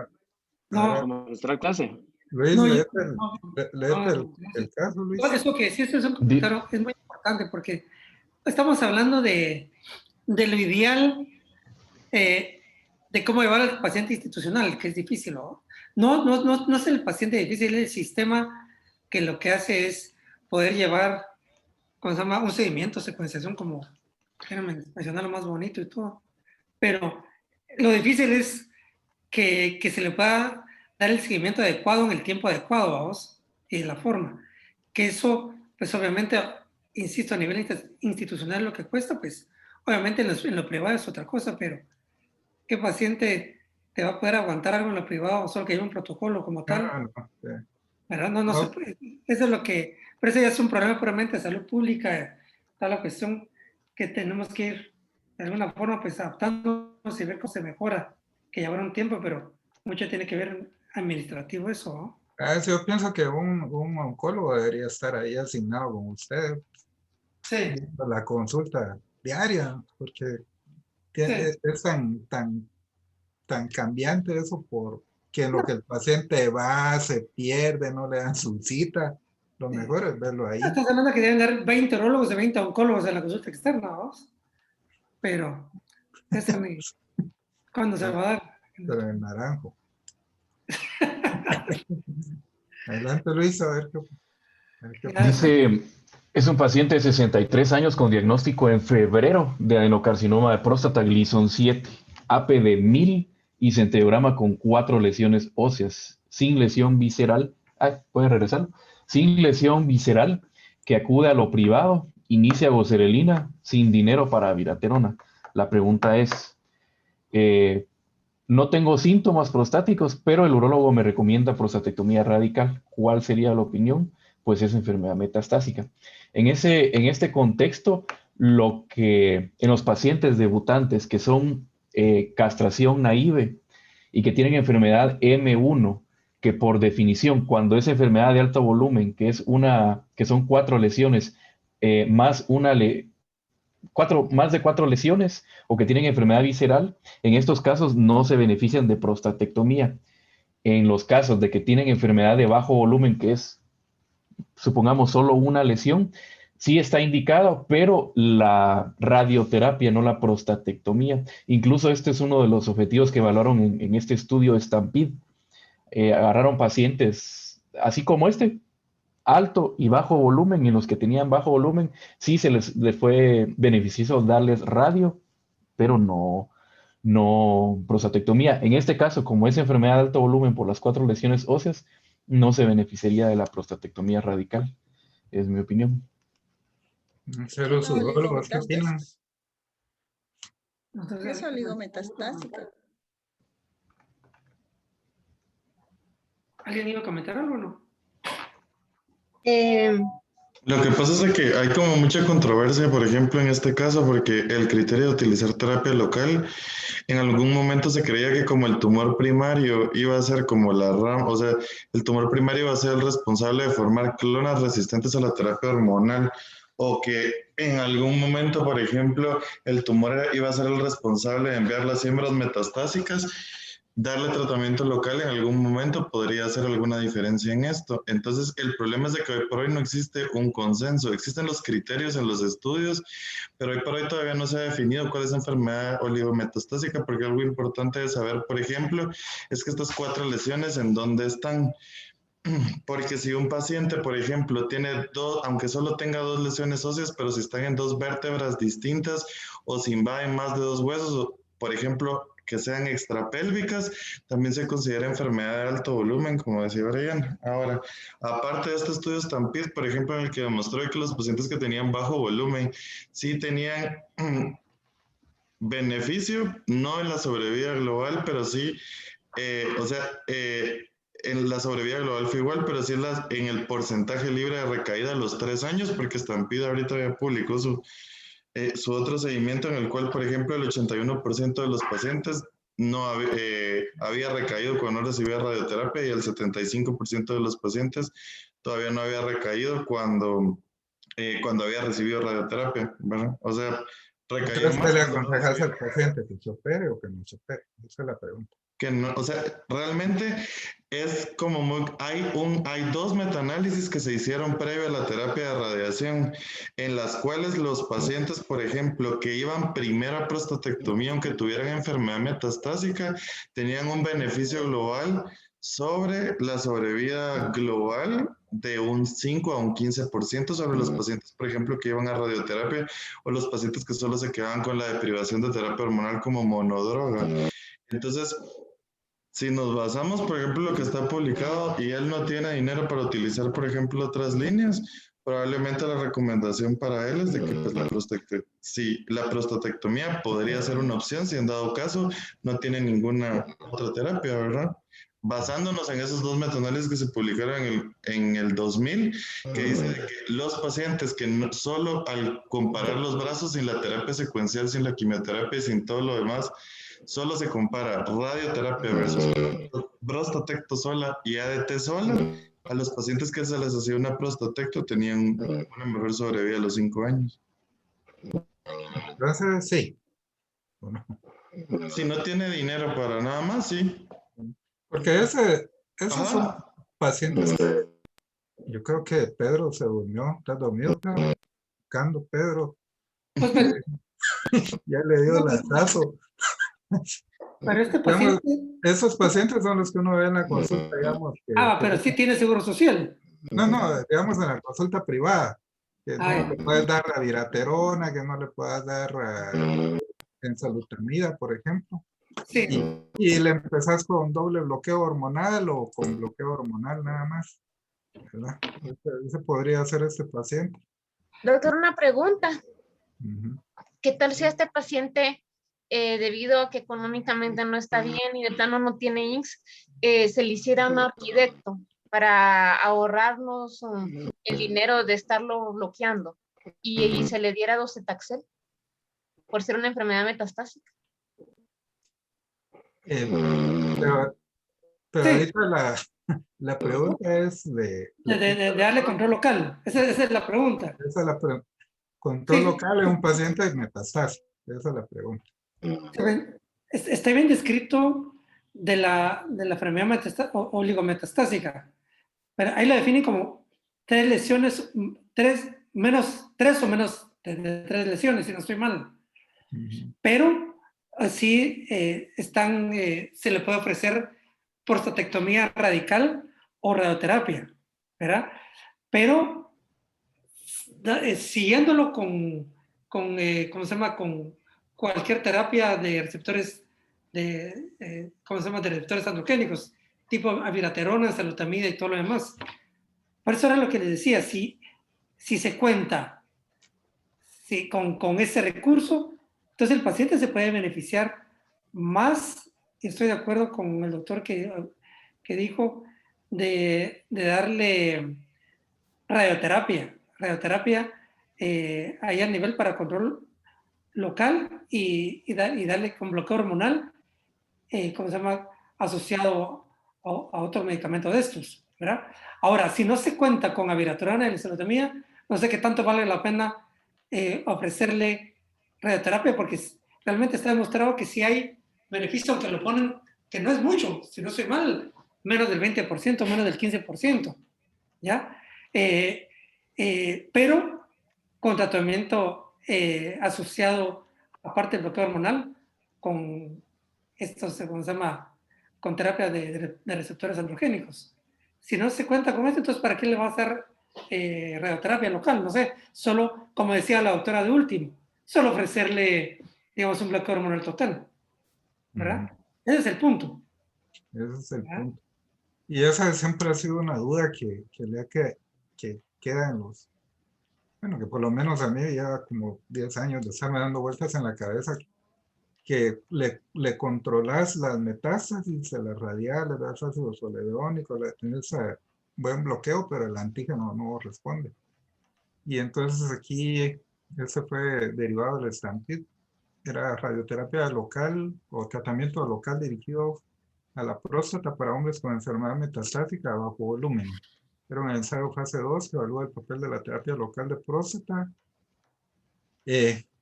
magistral clase. Luis, No, léete el caso, Luis. Eso que sí, es un comentario, es muy importante porque estamos hablando de lo ideal de cómo llevar al paciente institucional, que es difícil, ¿no? No es el paciente difícil, es el sistema que lo que hace es poder llevar, ¿cómo se llama? Un seguimiento, secuenciación, como quieren mencionar lo más bonito y todo. Pero lo difícil es que se le pueda dar el seguimiento adecuado en el tiempo adecuado, vamos, y de la forma. Que eso, pues obviamente, insisto, a nivel institucional lo que cuesta, pues obviamente en lo privado es otra cosa, pero ¿qué paciente te va a poder aguantar algo en lo privado solo que hay un protocolo como tal? ¿Verdad? No se puede. Eso es lo que, pero eso ya es un problema puramente de salud pública, está la cuestión que tenemos que ir de alguna forma pues adaptándonos y ver cómo se mejora, que llevará un tiempo, pero mucho tiene que ver administrativo eso, ¿no? Yo pienso que un oncólogo debería estar ahí asignado con usted. Sí. La consulta diaria, porque es tan cambiante eso, porque en lo que el paciente va, se pierde, no le dan su cita. Lo mejor es verlo ahí. Estás hablando que deben dar 20 urólogos y 20 oncólogos en la consulta externa, ¿no? Pero eso ¿cuándo se va a dar? Pero en naranjo. Adelante, Luis, a ver qué Dice, es un paciente de 63 años con diagnóstico en febrero de adenocarcinoma de próstata Gleason 7, AP de 1000 y centeograma con 4 lesiones óseas. sin lesión visceral, puede regresar, sin lesión visceral, que acude a lo privado, inicia goserelina, sin dinero para viraterona. La pregunta es, no tengo síntomas prostáticos, pero el urólogo me recomienda prostatectomía radical. ¿Cuál sería la opinión? Pues es enfermedad metastásica. En este contexto, lo que en los pacientes debutantes que son castración naive y que tienen enfermedad M1, que por definición, cuando es enfermedad de alto volumen, que son 4 lesiones, más de 4 lesiones, o que tienen enfermedad visceral, en estos casos no se benefician de prostatectomía. En los casos de que tienen enfermedad de bajo volumen, que es, supongamos, solo una lesión, sí está indicado, pero la radioterapia, no la prostatectomía. Incluso este es uno de los objetivos que evaluaron en este estudio Stampede. Agarraron pacientes así como alto y bajo volumen, y en los que tenían bajo volumen sí se les fue beneficioso darles radio, pero no prostatectomía. En este caso, como es enfermedad de alto volumen por las 4 lesiones óseas, no se beneficiaría de la prostatectomía radical, es mi opinión. Los urólogos, ¿qué opinan? Es oligometastásica. ¿Alguien iba a comentar algo o no? Lo que pasa es que hay como mucha controversia, por ejemplo, en este caso, porque el criterio de utilizar terapia local, en algún momento se creía que como el tumor primario iba a ser como la RAM, o sea, el tumor primario iba a ser el responsable de formar clonas resistentes a la terapia hormonal, o que en algún momento, por ejemplo, el tumor iba a ser el responsable de enviar las hembras metastásicas. Darle tratamiento local en algún momento podría hacer alguna diferencia en esto. Entonces, el problema es de que hoy por hoy no existe un consenso. Existen los criterios en los estudios, pero hoy por hoy todavía no se ha definido cuál es la enfermedad oligometastásica, porque algo importante de saber, por ejemplo, es que estas 4 lesiones en dónde están. Porque si un paciente, por ejemplo, tiene 2, aunque solo tenga 2 lesiones óseas, pero si están en 2 vértebras distintas o si invaden más de 2 huesos, por ejemplo, que sean extrapélvicas, también se considera enfermedad de alto volumen, como decía Brian. Ahora, aparte de este estudio Stampede, por ejemplo, en el que demostró que los pacientes que tenían bajo volumen sí tenían beneficio, no en la sobrevida global, pero sí, en la sobrevida global fue igual, pero sí en el porcentaje libre de recaída a los 3 años, porque Stampede ahorita ya publicó su otro seguimiento en el cual, por ejemplo, el 81% de los pacientes no había recaído cuando recibía radioterapia y el 75% de los pacientes todavía no había recaído cuando había recibido radioterapia, ¿verdad? O sea, recaído Entonces, más. ¿qué le aconsejas al paciente? ¿Que se opere o que no se opere? Esa es la pregunta. Que no, o sea, realmente es como hay 2 metaanálisis que se hicieron previo a la terapia de radiación, en las cuales los pacientes, por ejemplo, que iban primero a prostatectomía, aunque tuvieran enfermedad metastásica, tenían un beneficio global sobre la sobrevida global de un 5 a un 15% sobre los pacientes, por ejemplo, que iban a radioterapia, o los pacientes que solo se quedaban con la deprivación de terapia hormonal como monodroga. Entonces, si nos basamos, por ejemplo, lo que está publicado y él no tiene dinero para utilizar, por ejemplo, otras líneas, probablemente la recomendación para él es de que pues, la prostatectomía podría ser una opción si en dado caso no tiene ninguna otra terapia, ¿verdad? Basándonos en esos 2 metaanálisis que se publicaron en el 2000, que dice que los pacientes que solo al comparar los brazos sin la terapia secuencial, sin la quimioterapia y sin todo lo demás, solo se compara radioterapia versus prostatecto sola y ADT sola. A los pacientes que se les hacía una prostatecto tenían una mejor sobrevida a los 5 años. Entonces, sí. Si no tiene dinero para nada más, sí. Porque esos son pacientes. Yo creo que Pedro se durmió. ¿Estás dormido, Pedro? Buscando, Pedro. Ya le dio el lazazo. Pero este paciente... Esos pacientes son los que uno ve en la consulta, digamos. Pero sí tiene seguro social. No, digamos en la consulta privada. Que no le puedes dar viraterona, que no le puedas dar enzalutamida, por ejemplo. Sí. Y le empezás con doble bloqueo hormonal o con bloqueo hormonal nada más, ¿verdad? Ese podría ser este paciente. Doctor, una pregunta. Ujú. ¿Qué tal si a este paciente, debido a que económicamente no está bien y de plano no tiene INSS, se le hiciera un orquidecto para ahorrarnos el dinero de estarlo bloqueando y se le diera docetaxel por ser una enfermedad metastásica? Pero Sí, ahorita la pregunta es de de darle control local. Esa es la pregunta. esa es la control Sí. local en un paciente metastásico. Esa es la pregunta. Está bien descrito de la enfermedad oligometastásica, pero ahí lo definen como 3 lesiones, 3 o menos de 3 lesiones, si no estoy mal. Ujú. Pero sí se le puede ofrecer prostatectomía radical o radioterapia, ¿verdad? Pero siguiéndolo ¿cómo se llama? Con cualquier terapia de receptores ¿cómo se llama? De receptores androgénicos, tipo abiraterona, salutamida y todo lo demás. Por eso era lo que les decía, si se cuenta con ese recurso, entonces el paciente se puede beneficiar más, y estoy de acuerdo con el doctor que dijo, de darle radioterapia ahí a nivel para control local y darle con bloqueo hormonal, ¿cómo se llama? Asociado a otro medicamento de estos, ¿verdad? Ahora, si no se cuenta con abiraterona y lisinotomía, no sé qué tanto vale la pena ofrecerle radioterapia, porque realmente está demostrado que si hay beneficio, aunque lo ponen, que no es mucho, si no soy mal, menos del 20%, menos del 15%, ¿ya? Pero con tratamiento asociado, aparte del bloqueo hormonal, con estos, ¿cómo se llama? Con terapia de receptores androgénicos. Si no se cuenta con esto, entonces ¿para qué le va a hacer radioterapia local? No sé, solo, como decía la doctora de último, solo ofrecerle, digamos, un bloqueo hormonal total, ¿verdad? Ujú. Ese es el punto. Ese es el ¿verdad? punto. Y esa siempre ha sido una duda que queda en los, bueno, que por lo menos a mí ya como 10 años de estarme dando vueltas en la cabeza, que le controlas las metástasis, las radiales, das ácido zoledrónico, tienes buen bloqueo, pero el antígeno no responde. Y entonces aquí, ese fue derivado del Stampede, era radioterapia local o tratamiento local dirigido a la próstata para hombres con enfermedad metastática a bajo volumen. Era un ensayo fase 2 que evalúa el papel de la terapia local de próstata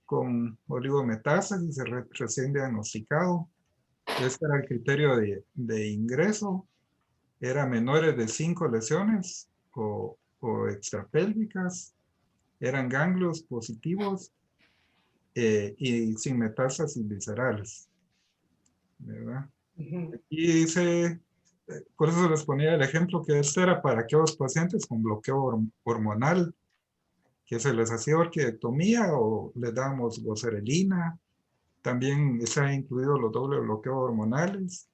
con oligometástasis recién diagnosticado. Este era el criterio de ingreso. Era menores de 5 lesiones o extrapélvicas. Eran ganglios positivos y sin metástasis viscerales, ¿verdad? Uh-huh. Y dice, por eso les ponía el ejemplo que este era para aquellos pacientes con bloqueo hormonal, que se les hacía orquidectomía o les dábamos goserelina. También se han incluido los dobles bloqueos hormonales.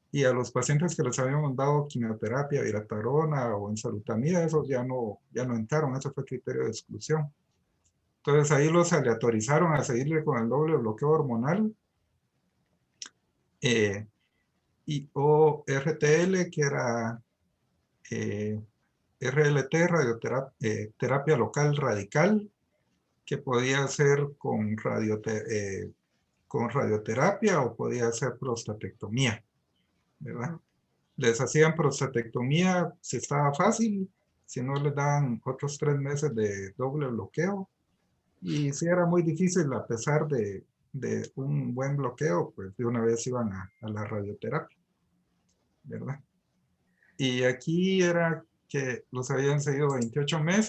Y a los pacientes que les habíamos dado quimioterapia, iratarona o enzalutamida, esos ya no entraron, eso fue criterio de exclusión. Entonces ahí los aleatorizaron a seguirle con el doble bloqueo hormonal. O RTL, que era RLT, terapia local radical, que podía ser con radioterapia o podía ser prostatectomía, ¿verdad? Les hacían prostatectomía si estaba fácil, si no les daban otros 3 meses de doble bloqueo. Y si era muy difícil, a pesar de un buen bloqueo, pues de una vez iban a la radioterapia, ¿verdad? Y aquí era que los habían seguido 28 meses.